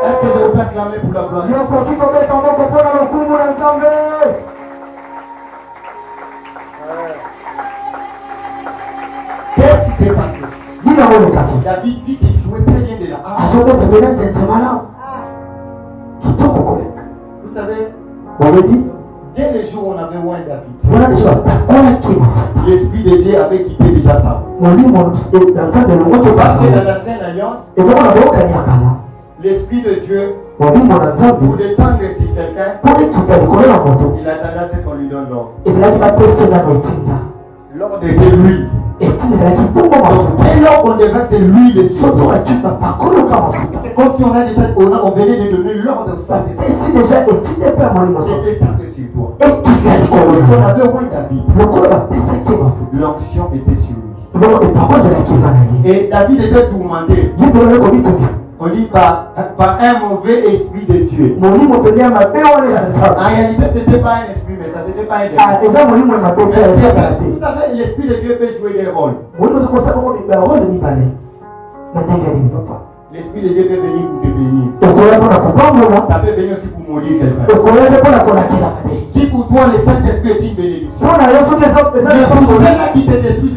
Est-ce que je peux acclamer pour la gloire? Qu'est-ce qui s'est passé? David dit qu'il jouait très bien de la harpe. Vous savez, dès le jour où on avait oint David, l'Esprit de Dieu avait quitté déjà Saül. Parce que dans l'ancienne alliance, l'Esprit de Dieu, pour descendre sur quelqu'un, il attendait à ce qu'on lui donne l'ordre. L'ordre était lui. Et l'ordre qu'on devait, c'est lui le Sodome. Comme si on venait de donner l'ordre de ça. C'était ça que sur toi. On avait oint David. L'onction était sur lui. Et David était tourmenté. On dit par un mauvais esprit de Dieu. En réalité, ce n'était pas un esprit, mais ça n'était pas un démon. Vous savez, l'esprit de Dieu peut jouer des rôles. L'esprit de Dieu peut venir pour te bénir. Ça peut venir aussi pour maudire quelqu'un. Si pour toi le Saint-Esprit est une bénédiction, c'est là qui te détruit.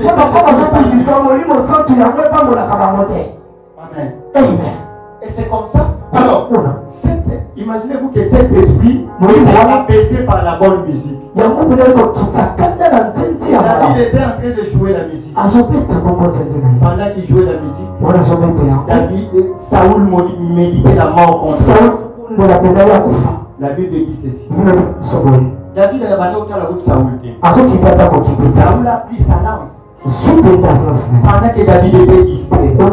Amen. Amen. Et c'est comme ça. Alors, imaginez-vous que cet esprit est apaisé par la bonne musique. David était en train de jouer la musique. Pendant qu'il jouait la musique, Saoul méditait la mort contre lui. La Bible dit ceci. David a abandonné la route Saoul. Saoul a pris sa lance. Pendant que David était distrait, mais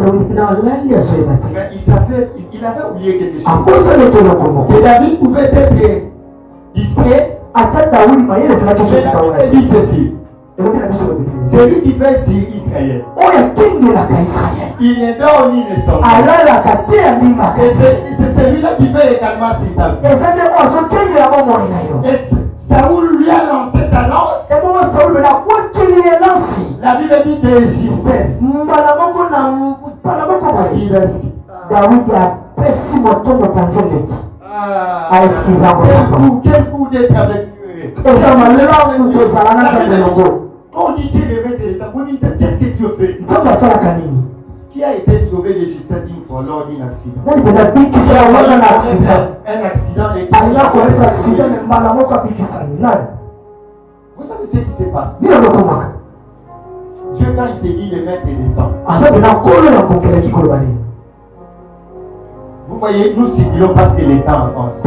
il avait oublié quelque chose. Que David pouvait être distrait. Il dit ceci. Celui qui fait sur Israël. Il ne dort ni ne sommeille. Et c'est celui-là qui fait également sur ta vie. Et Saoul lui a lancé sa lance. La Bible dit de justesse. Quel coup d'être avec eux. On dit Dieu remet de l'état. Qu'est-ce que Dieu fait? Qui a été sauvé de justesse une fois lors d'un accident? Un accident et vous savez ce qui se passe? Dieu, quand il s'est dit de mettre des temps, vous voyez, nous ciblons parce que les temps avancent.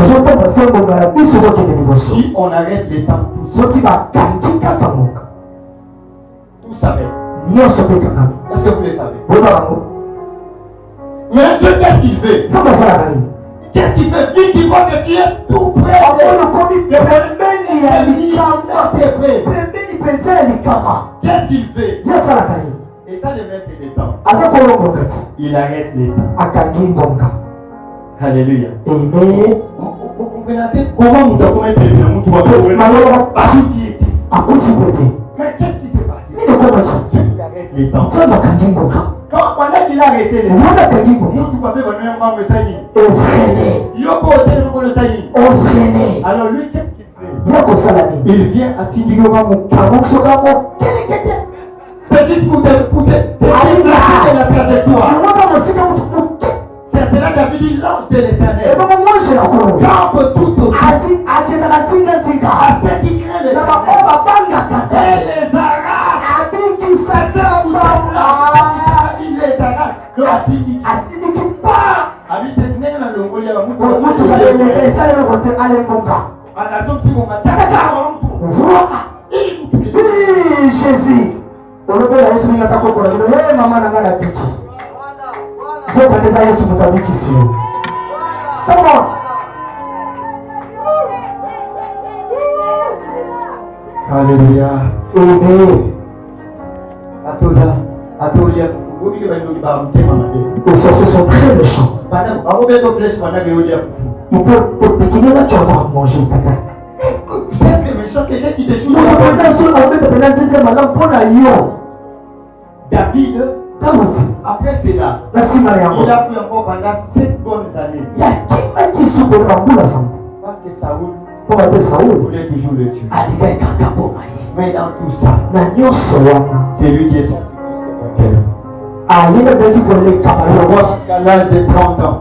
Si on arrête les temps, tout s'arrête. Est-ce que vous le savez? Mais Dieu, qu'est-ce qu'il fait? Qu'est-ce qu'il fait? Vite, il voit que tu es tout prêt. Qu'est-ce qu'il fait? État de mettre des temps. Il arrête les temps. Alléluia. Amen. Vous comprenez comment nous devons être prévenus? Mais qu'est-ce qui s'est passé? Dieu arrête les temps. Pendant qu'il a arrêté les temps, alors lui, qu'est-ce qu'il fait? Il vient à Tindigoramou. C'est juste pour te la trajectoire. C'est cela David dit, lance de l'éternel. Campe tout autour. À ceux qui craignent l'éternel. Et les arrache. Il les arrache. Jésus. Come on. Alléluia. Amen. Les sorciers sont très méchants. Ils peuvent te piquer là, tu vas manger. David, après cela, il a fait encore pendant 7 bonnes années. Parce que Saoul voulait toujours le tuer. Mais dans tout ça, c'est lui qui est sorti de cœur. Jusqu'à l'âge de 30 ans.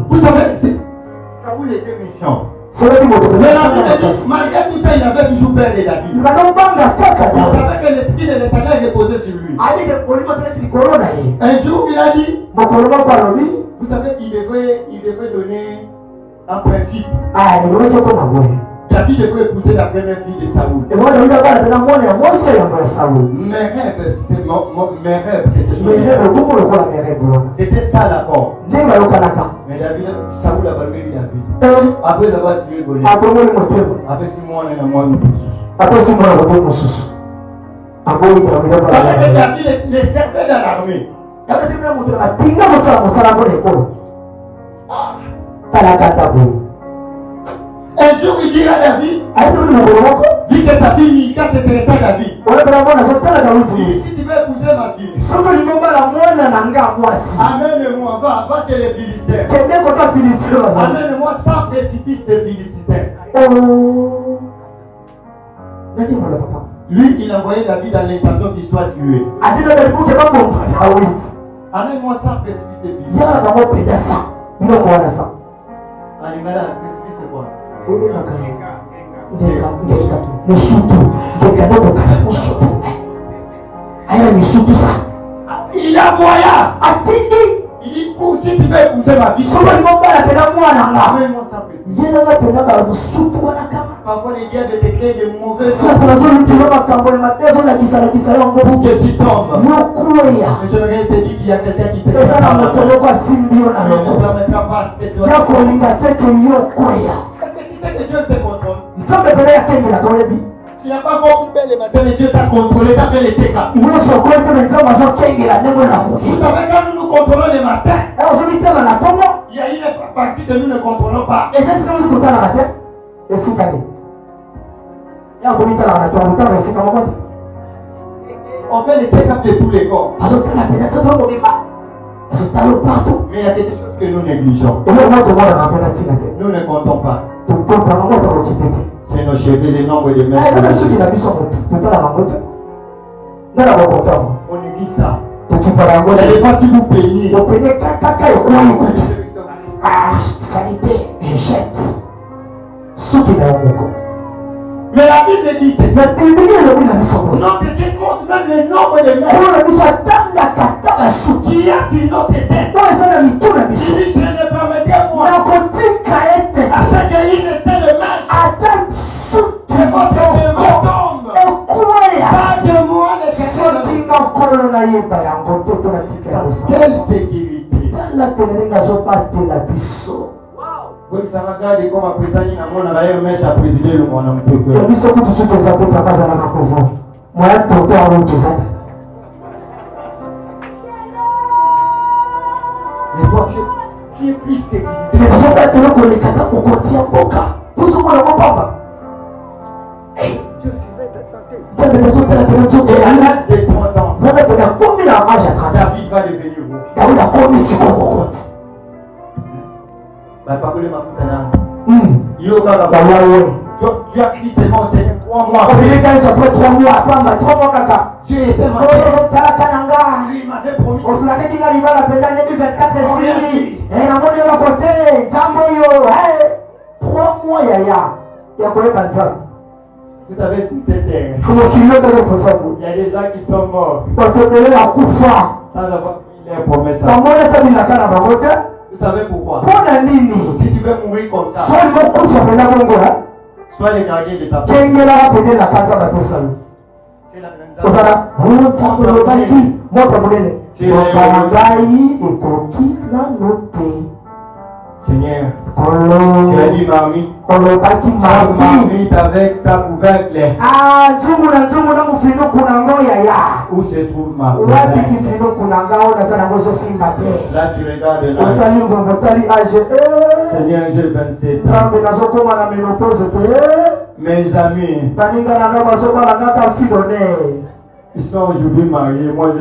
Vous savez, Saoul était méchant. Mais malgré tout ça, il avait toujours peur de David. Il savait que l'esprit de l'éternel reposait sur lui. Un jour, il a dit, vous savez, il devait donner un principe. David devait épouser la première fille de Saoul. Mes rêves, c'était ça l'accord. Mais David, Saoul a valu David. Après avoir tué Goliath. Après 6 mois, on est dans moi. David les servait dans l'armée. Un jour, il dit à David, dit que sa fille Mika s'intéressait à David. Si tu veux épouser ma fille, amène-moi, va chez les Philistins. Amène-moi 100 précipices de Philistins. Lui, il envoyait David dans l'intention qu'il soit tué. Amène-moi 100 précipices de Philistins. C'est quoi? Il envoya. Il dit, pour si tu veux épouser ma fille, amène-moi ça. Parfois les diables te créent de mauvais pour que tu tombes. Mais j'aimerais te dire qu'il y a quelqu'un qui te fait ça. Ne permettra pas ce que tu as. Est-ce que tu sais que Dieu te contrôle? Tu n'as pas encore plus belle le matin, mais Dieu t'a contrôlé, t'a fait les check-up. Vous savez, quand nous contrôlons le matin, il y a une partie que nous ne contrôlons pas. On fait les check-up de tous les corps. Mais il y a quelque chose que nous négligeons. Nous ne comptons pas. C'est nos cheveux, les nombres de mains. On néglige ça. Et des fois, si vous peignez, sanité, je jette. mais la Bible dit c'est ça. Non, Dieu compte même le nombre de mains qu'il y a sur notre tête. Il dit, je ne permettrai moi afin qu'il y ait une seule main que votre chemin tombe. Pas de moi les personnes. Quelle sécurité. Vous savez, regardez comment président Namon a mais à présider le monde. Mais toi, tu es plus sécurisé. Et à l'âge de 30 ans, David va devenir roi. Bah, pas que le mafuta tu as dit seulement c'est 3 mois. Dieu était marié. Il m'avait promis. Vous savez si c'était. Il y a des gens qui sont morts sans avoir pris leur promesse. Vous savez pourquoi? Si tu veux mourir comme ça, sois les gardiens de ta part. Seigneur, tu as dit marmite avec sa couvercle. Où se trouve ma couvercle? Là tu regardes l'âge. Seigneur, j'ai 27 ans. Mes amis, ils sont aujourd'hui mariés. Moi je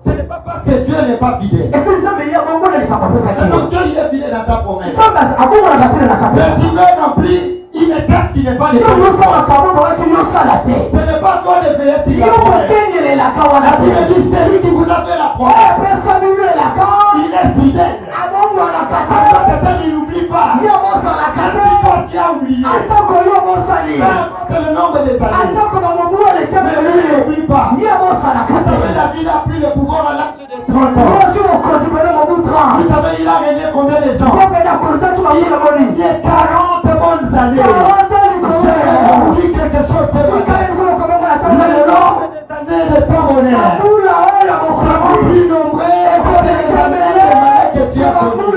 ce n'est pas parce que Dieu n'est pas fidèle. Non, Dieu il est fidèle dans sa promesse. Mais tu veux remplir une tâche qui n'est pas de toi. Ce n'est pas toi de faire si la promesse. La Bible dit celui qui vous a fait la promesse, il est fidèle. Il n'oublie pas. Même si toi tu as oublié, peu importe le nombre des années, mais lui il n'oublie pas. Vous savez, la Bible a pris le pouvoir à l'âge de 30 ans. Vous savez, il a régné combien de gens? Il y a 40 bonnes années. J'ai oublié quelque chose ce matin. Le nombre des années de ton bonheur sera plus nombreux que les années que tu as connues.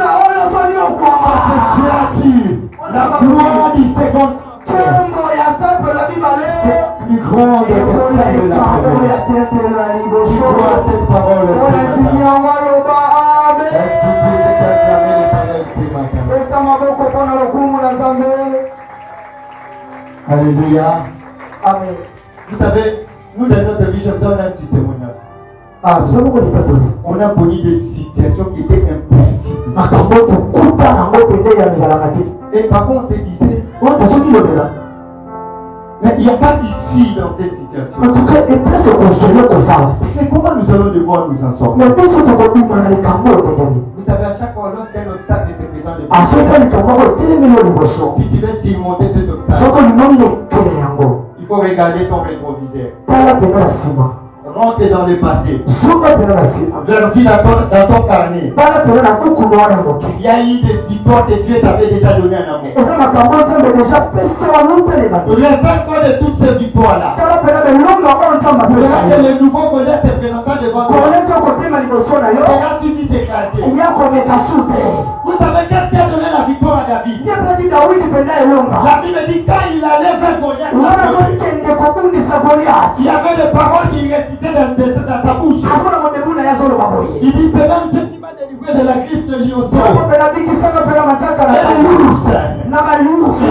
Tu as dit la gloire du second c'est plus grande que celle de la première. Tu vois cette parole ce matin. Est-ce que tu peux t'acclamer l'Éternel ce matin? Alléluia. Amen. Vous savez, nous dans notre vie, je vous donne un petit témoignage. On a connu des situations qui étaient impossibles. Et parfois on se disait, mais il n'y a pas d'issue dans cette situation. Mais comment nous allons devoir nous en sortir? Vous savez, à chaque fois, lorsqu'un obstacle se présente devant toi, si tu veux surmonter cet obstacle, il faut regarder ton rétroviseur. Rentre dans le passé. Zunga pena na sima. Vérifie dans ton carnet. Bana pena na kuku na moke. Il y a eu des victoires que Dieu t'avait déjà donné en amour. Eza makambo nzambe déjà pesa wa lombe le bato. Refais quoi de toutes ces victoires-là? Tala pena be longa kwa nzamba pesa. Que le nouveau collègue se présentant devant toi. Kone to kote ma liboso na yo. Il a suivi d'éclater. Ya komeka sute. Vous savez qu'est-ce qui a donné la victoire à David? Ni pena di Daudi pena elonga. La Bible dit quand il allait faire Goliath, Wana zo kende kobundi sa Goliath. il y avait des paroles qu'il récitait dans sa bouche. Azona mo debuna ya zolo baboye. Il dit c'est même Dieu qui m'a délivré de la griffe de lionceau. Soko pena biki sanga pena mataka na Et les louches. na malusi.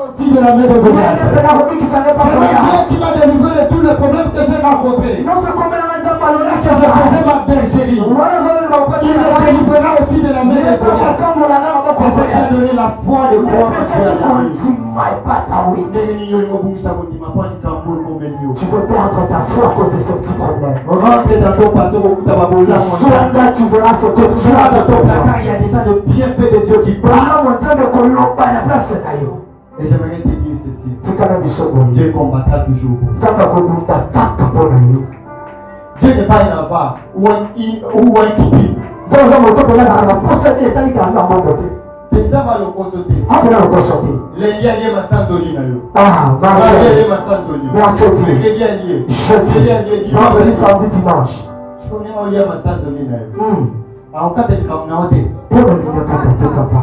Aussi de la main de Goliath. Pena biki sanga pa C'est même Dieu Goliath. qui m'a délivré de tous les problèmes que j'ai rencontrés. Non se komela nzamba lo na Lorsque je faisais ma bergerie, Wana zolo ba pa il me délivrera aussi de la main de Goliath. Kambo la na ba C'est ce qui a donné la foi de croire à Dieu. Tu veux perdre ta foi à cause de ce petit problème. Rentre dans ton passé, Sonda, tu verras ce que tu as dans dans ton ton placard, placard. il y a déjà de bienfaits de Dieu qui parlent. Bana monzambe koloba na place na yo. Et j'aimerais te dire ceci. Tikana bisobo. Dieu combattra toujours. Nzambe kodunda kaka pona yo. Dieu n'est pas un avare ou un kipi. Nzambe moto pona na posa te tani ka na mongo te. Penza va le consulter. Hapana lokosote. Les liens liés ma santoli na yo. Ah, Les Marie. liés ma santoli. Mercredi. Les liens liés. Jeudi. Vendredi, samedi, dimanche. Je connais un lien ma santoli na yo. Hmm. En cas de communauté. Pona dina kaka te papa.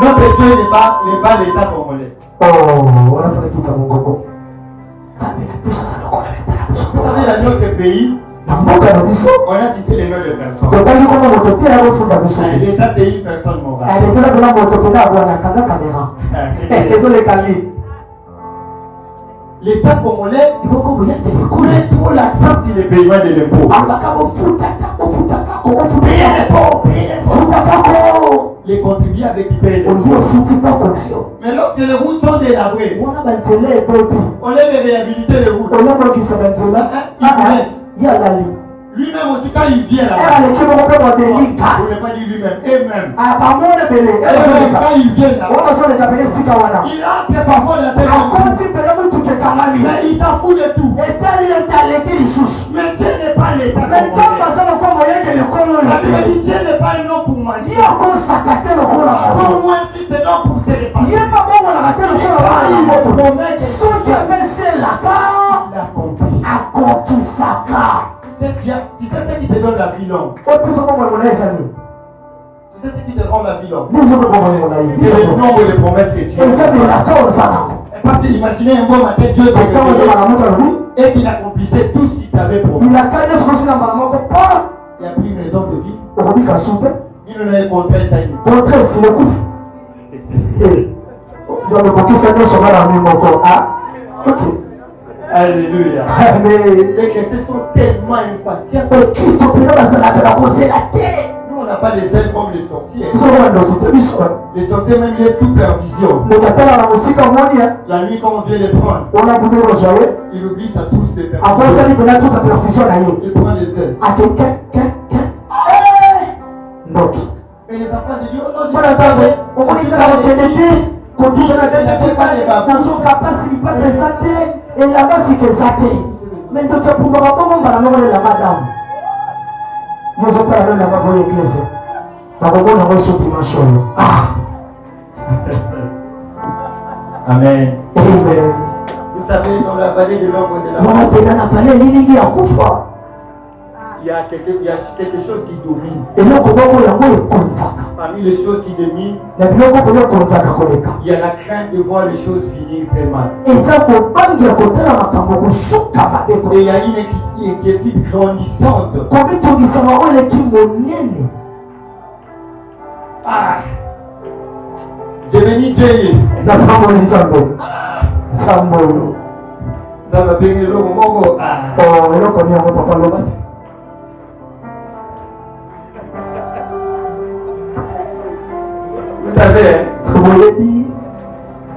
Notre Dieu n'est pas l'État congolais. Oh, wana fana kita mongoko. Nzambe na pesa za lokola betala biso. Vous savez, dans notre pays, Na mboka na biso. on a cité les noms de personnes. Totali koma moto te ya kofunda biso. L'État, c'est une personne morale. Alekela pena moto pena abwana kanga kamera. Ezolekali. L'État congolais, Iboko boya te il lekule. met trop l'accent sur le paiement de l'impôt. Abaka bofuta pako bofuta l'impôt. Futa pako. Les contribuables qui payent l'impôt. Oyo futi pako na yo. Mais lorsque les routes sont délabrées, Wana banzela ebobi. on lève et réhabiliter les routes. Oyo bokisa banzela. Il laisse. Ya lali. Lui-même aussi, quand il vient Era là-bas, leki boko pe on modelika. ne peut pas dire lui-même, eux-mêmes. Abamone bele. Eux-mêmes, quand ils viennent là-bas, Wana zole kapele sika wana. il entre parfois dans cette route. Akonti pele mutu ke kangami. Mais il s'en fout de tout. Etali etaleki lisusu. Mais Dieu n'est pas l'État Mais nzamba congolais. aza lokola moyenge lekolo La Bible na dit Dieu n'est pas un nom pour manger. ye akosaka te lokola Pour moto. moi, fils de nom pour se Ye répartir. mabongolaka te lokola bana moto. Promet que Soki ameselaka il a compris. akokisaka. Tu sais ce qui te donne la vie longue. Opesa bomoi na ezali. Tu sais ce qui te rend la vie longue. Nini bomoi na C'est le ye. nombre de promesses que Dieu Eza a. belaka ozalaka. Parce que imaginez un bon matin, Dieu s'est Eka réveillé ozala moto alobi. et qu'il accomplissait tout ce qu'il t'avait promis. Bilaka nyonso kosila mbala moko pa. Il n'y a plus raison de vivre. Okobika su te. Il ne l'a contraire ça. Contre esili ekufi. Nzambe kokisa nyonso nga na mi moko. Ah, ok. Alléluia. Mais Les chrétiens sont tellement impatients. Kristo mpena bazalaka na kozela te. Nous, on n'a pas les ailes comme les sorciers. biso kaka ndoki te biso. Les sorciers, même les supervision. Moto atala na mosika omoni ya. La nuit, quand on vient les prendre, Wana butu kozwa ye. il oublie ça tous les personnes. Akosali mpena tosa perfusion na ye. Il prend les ailes. Ake ndoki. Mais les enfants de Dieu, oh non, Mpona nzambe omoni kaka kokende te. Kodika na tete te nazoka pasi lipata eza te. Elamba sika eza te. Me ndoki epumbaka bongo mbala moko lelamba damu. Yozotala lelamba voye eklese. Nakomona ngo so dimanche oyo. Amen. Amen. Vous savez, dans la vallée de l'ombre de la mort, Wana pena na vale lilingi ya kufa. il y a quelque chose qui domine. Eloko moko yango ekonzaka. Parmi les choses qui dominent, Na biloko oyo ekonzaka koleka. il y a la crainte de voir les choses finir très mal. Eza kobangi ya kotala makambo kosuka mabe Et il y a une inquiétude grandissante. komitungisa bango eleki monene. Je bénis Dieu. Na pamoni nzambe. Nzambe oyo. Dans ma béni, le mot. Eloko ni yango papa loba te. Vous savez, Boyebi.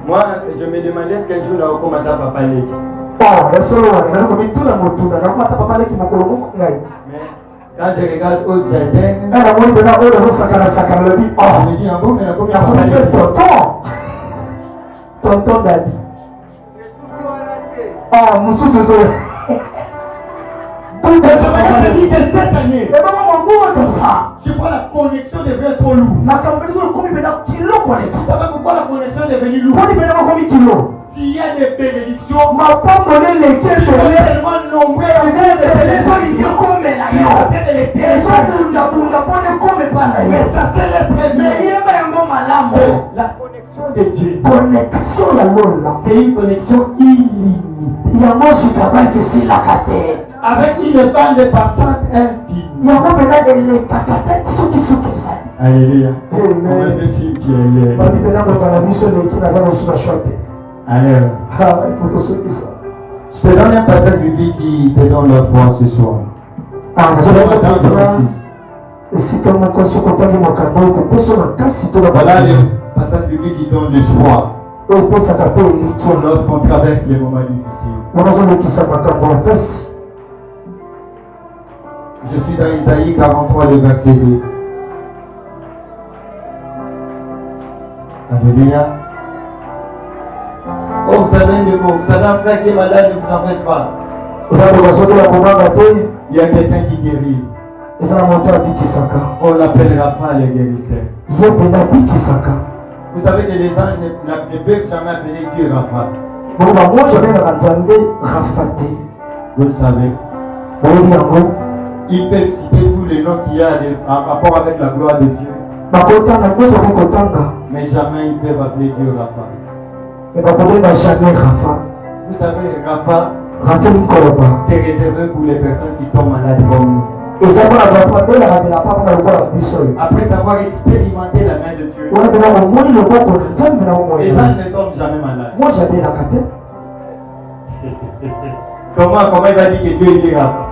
moi, je me demandais est-ce qu'un jour, là, comment ta papa l'est. Esolo wana nako mituna motuna nakomata papa leki mokolo moko ngai. Mais quand je regarde au jardin, Na moni pena oyo azosakana lobi. je me dis, en bon, mais combien papa Nakomi l'est. tonton. Tonton dadi. Ah, Moussou, c'est Je me dis que cette année, je crois que la connexion devient trop lourde. Tu savez pourquoi la connexion est devenue lourde? S'il y a des bénédictions, qui sont tellement nombreuses, mais ça c'est le premier. La connexion de Dieu, c'est une connexion illimitée. Avec une bande passante infinie. Alléluia. On fait signe qui est là. Alors, je te donne un passage biblique qui te donne la foi ce soir. Voilà le passage biblique qui donne l'espoir lorsqu'on traverse les moments difficiles. Je suis dans Isaïe 43, le verset 2. Alléluia. Oh, vous avez un démon, vous avez un frère qui est malade, ne vous en faites pas. Il y a quelqu'un qui guérit. On l'appelle Rapha le guérisseur. Vous savez que les anges ne peuvent jamais appeler Dieu Rapha. Vous le savez. Ils peuvent citer tous les noms qu'il y a en rapport avec la gloire de Dieu. Mais jamais ils peuvent appeler Dieu Rapha. Vous savez, Rapha, c'est réservé pour les personnes qui tombent malades comme nous. Après avoir expérimenté la main de Dieu, les anges ne tombent jamais malades. Comment il va dire que Dieu il est Rapha?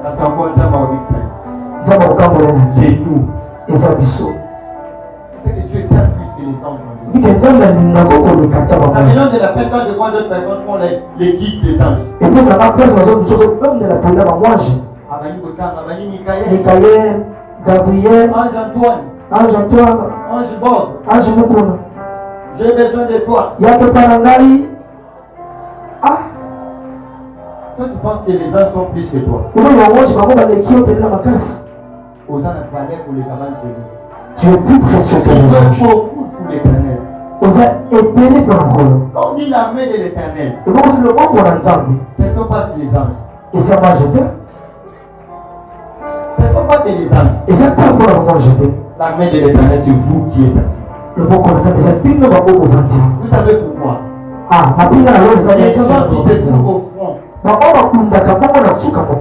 Parce qu'encore une fois, c'est nous. C'est que Dieu t'aime plus que les anges. Ça mélange de la peine quand je vois d'autres personnes font les guides des anges. Michael, Gabriel, Ange Antoine, Ange Bob, j'ai besoin de toi. Toi tu penses que les anges sont plus que toi. Aux anges valait pour les cabanes chez nous. Tu es plus précieux que les anges. Beaucoup pour l'éternel. Quand on dit l'armée de l'éternel, ce ne sont pas les anges. Ce ne sont pas que les anges. L'armée de l'éternel, c'est vous qui êtes assis. Vous savez pourquoi? Les anges qui se trouvent au front, ce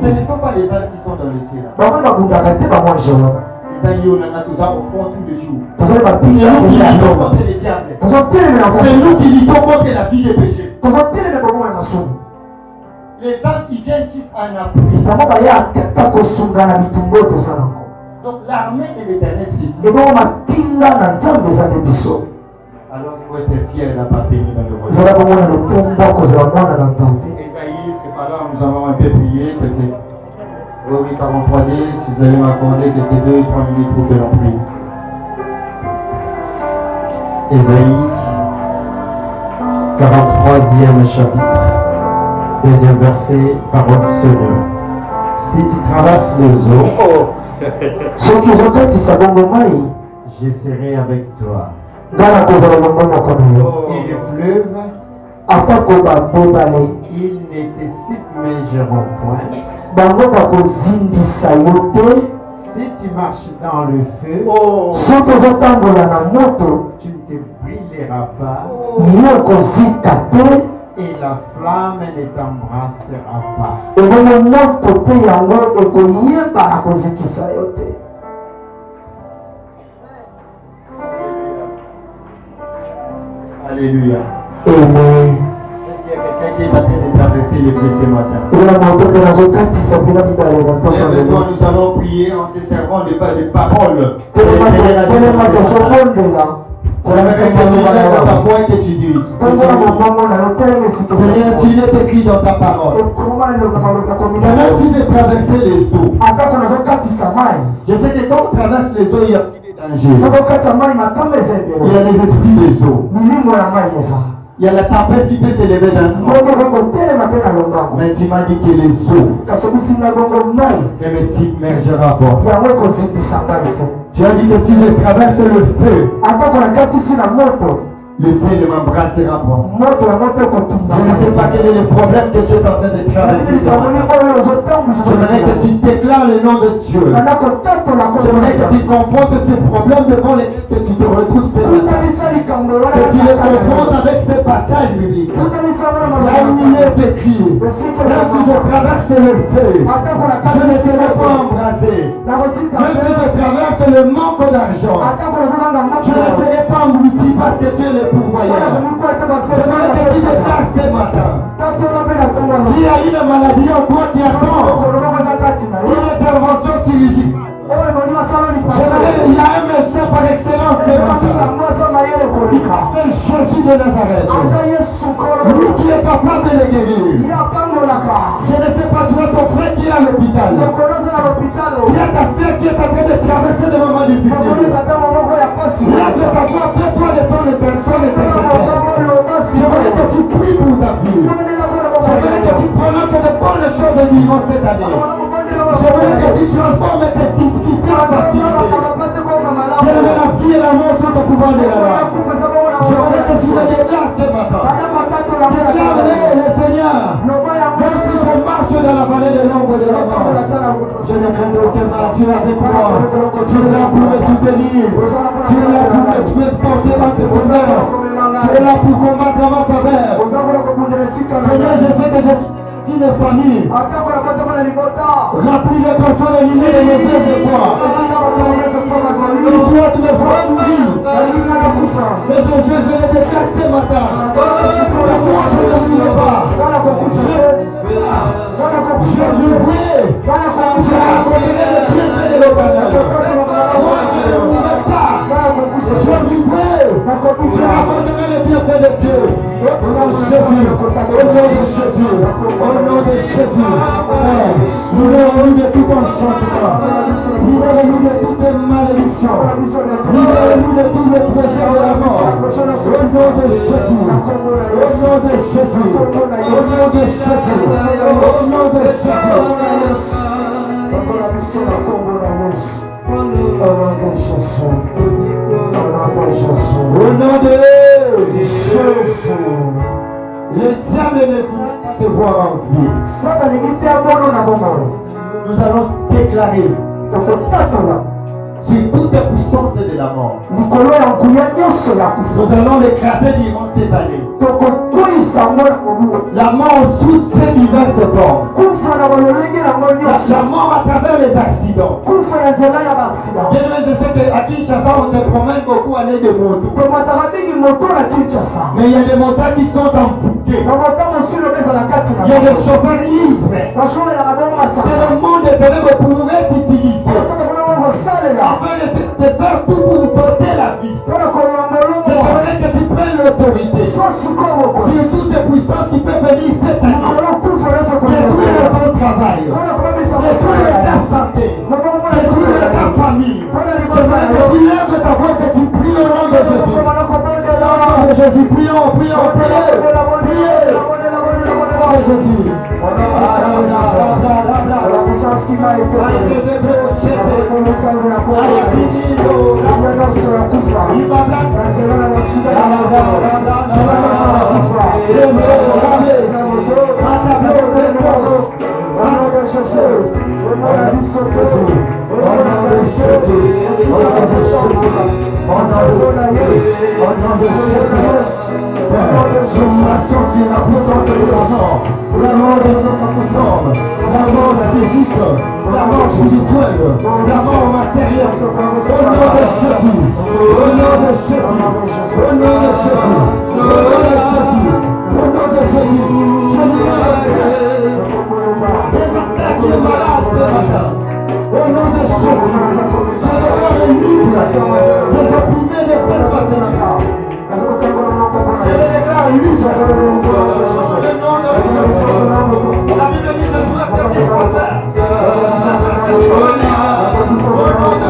ne sont pas les anges qui sont dans le ciel. Les anges, on a toujours au front tous les jours. C'est nous qui luttons contre les diables. C'est nous qui luttons contre la vie des péchés. Les anges qui viennent juste en appui. Donc l'armée de l'éternel, c'est nous. Alors il faut être fier d'appartenir dans le royaume. Esaïe, c'est pas là, nous allons un peu prier. Oui, 43D, si vous allez m'accorder quelques 2-3 minutes pour que l'on prie. Esaïe, 43e chapitre, 2e verset, parole du Seigneur. Si tu traverses les eaux, je serai avec toi. Et les fleuves, ils ne te submergeront point. Si tu marches dans le feu, tu ne te brûleras pas. Et la flamme ne t'embrassera pas. Alléluia. Amen. Est-ce qu'il y a quelqu'un qui est en train de traverser les feux ce matin? Lève-toi, nous allons prier en se servant de paroles. Dans ta foi et que tu dises. Seigneur, tu es écrit dans ta parole. Même si j'ai traversé les eaux, je sais que quand on traverse les eaux, il y a des dangers. Il y a des esprits des eaux. Il y a la tempête qui peut s'élever d'un coup. Mais tu m'as dit que les eaux ne me submergera pas. Tu as dit que si je traverse le feu, le feu ne m'embrassera pas. Je ne sais pas quel est le problème que tu es en train de traverser. J'aimerais que tu déclares le nom de Dieu. J'aimerais que tu confrontes ces problèmes devant lesquels que tu te retrouves ce matin. Que tu les confrontes avec ce passage biblique. Là où il est écrit, même si je traverse le feu, je ne serai pas embrassé. Même si je traverse le manque d'argent, je ne serai pas englouti parce que tu es le pourvoyeur. J'aimerais que tu déclares ce matin. S'il y a une maladie en toi qui attend une intervention chirurgicale, il y a un médecin par excellence ce matin. Jésus de Nazareth. Lui qui est capable de les guérir. Je ne sais pas, tu as ton frère qui est à l'hôpital. Tu as ta soeur qui est en train de traverser des moments difficiles. Lève ta voix, fais-toi le temps de personne nécessaire. J'aimerais que tu pries pour ta vie. J'aimerais que tu prononces de bonnes choses durant cette année. J'aimerais que tu transformes tes difficultés en facilité. Quelle est la vie et la mort sont au pouvoir de la loi. J'aimerais que tu le déclares ce matin. Déclare-le, Seigneur. Même si je marche dans la vallée de l'ombre de la mort, je ne crains aucun mal. Tu es avec moi. Tu es là pour me soutenir. Tu es là pour me porter dans tes bonheurs. Tu es là pour combattre en ma faveur. Seigneur, je sais que je suis une famille remplie de personnes élimées de mauvaises foi. Ils souhaitent me voir mourir. Mais je les déclare ce matin. Moi, je ne suis pas. Je vivrai. Je raconterai le bienfait de l'Éternel. Moi, je ne mourrai pas. Je vivrai. Je raconterai le bienfait de Dieu. Au nom de Jésus. Au nom de Jésus. Au nom de Jésus. Libère-nous de tout enchantement. Libère-nous de toute malédiction. Libère-nous de tous les péchés de la mort. Au nom de Jésus. Au nom de Jésus. Au nom de Jésus. Au nom de Jésus. Au nom de Jésus. Le diable ne souhaite pas te voir en vie. Nous allons déclarer sur toutes les puissances de la mort. Nous allons l'écraser durant cette année. La mort sous ses diverses formes. La mort à travers les accidents. Bien, je sais qu'à Kinshasa on se promène beaucoup aller de moto. Mais il y a des motards qui sont envoûtés. Il y a des chauffeurs ivres. Que le monde de ténèbres pourrait t'utiliser afin de faire tout pour porter la vie. J'aimerais que tu prennes l'autorité sur toutes les puissances qui peuvent venir cette année. Détruire ton travail, détruire ta santé, détruire ta famille. J'aimerais que tu lèves ta voix, que tu pries au nom de Jésus. Au nom de Jésus, prions, prions, priez, priez. Au nom de Jésus. La puissance qui m'a été la mort de sa forme, la mort physique, la mort spirituelle, la mort matérielle. Au nom de Jésus, au nom de Jésus, au nom de Jésus, au nom de Jésus, au nom de Jésus, je libère qui est malade ce matin. Au nom de Jésus, je le libre, je les opprimés de cette matin. Je les déclare libres au nom de Jésus. La Bible dit je suis accepté par terre. Au nom de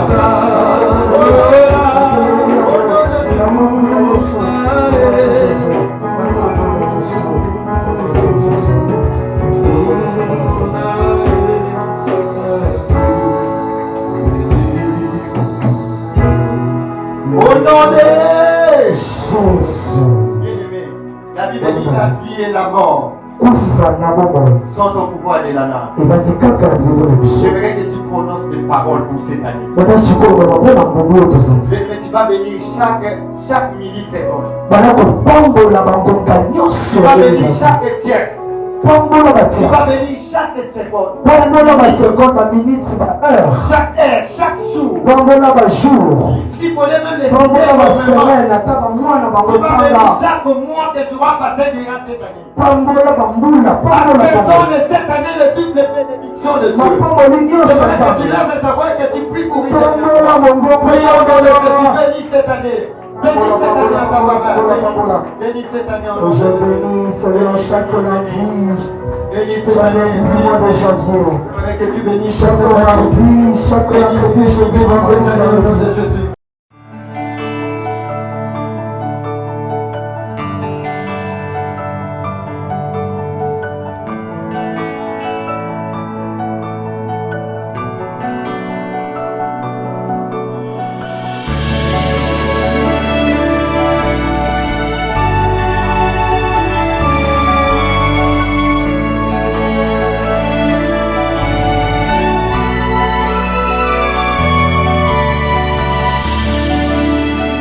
nom de Jésus. Bien-aimé, la Bible dit la vie et la mort sont au pouvoir de la langue. J'aimerais que tu prononces des paroles pour cette année. Mais tu vas bénir chaque milliseconde. Tu vas bénir chaque tierce. Tu vas bénir chaque seconde. Chaque heure, chaque jour. Si vous voulez même les idées, tu vas bénir chaque mois que tu vas passer durant cette année. La saison de cette année de toutes les bénédictions de Dieu. J'aimerais que tu lèves ta voix et que tu pries pour une prions dans le Jésus. Bénis cette année. Bénis cette année à ta voix. Bénis cette année en Je bénis selon chaque lundi. Bénis cette année du mois de janvier. J'aimerais que tu bénisses chaque mardi, chaque mercredi, jeudi, vendredi, samedi. Jésus.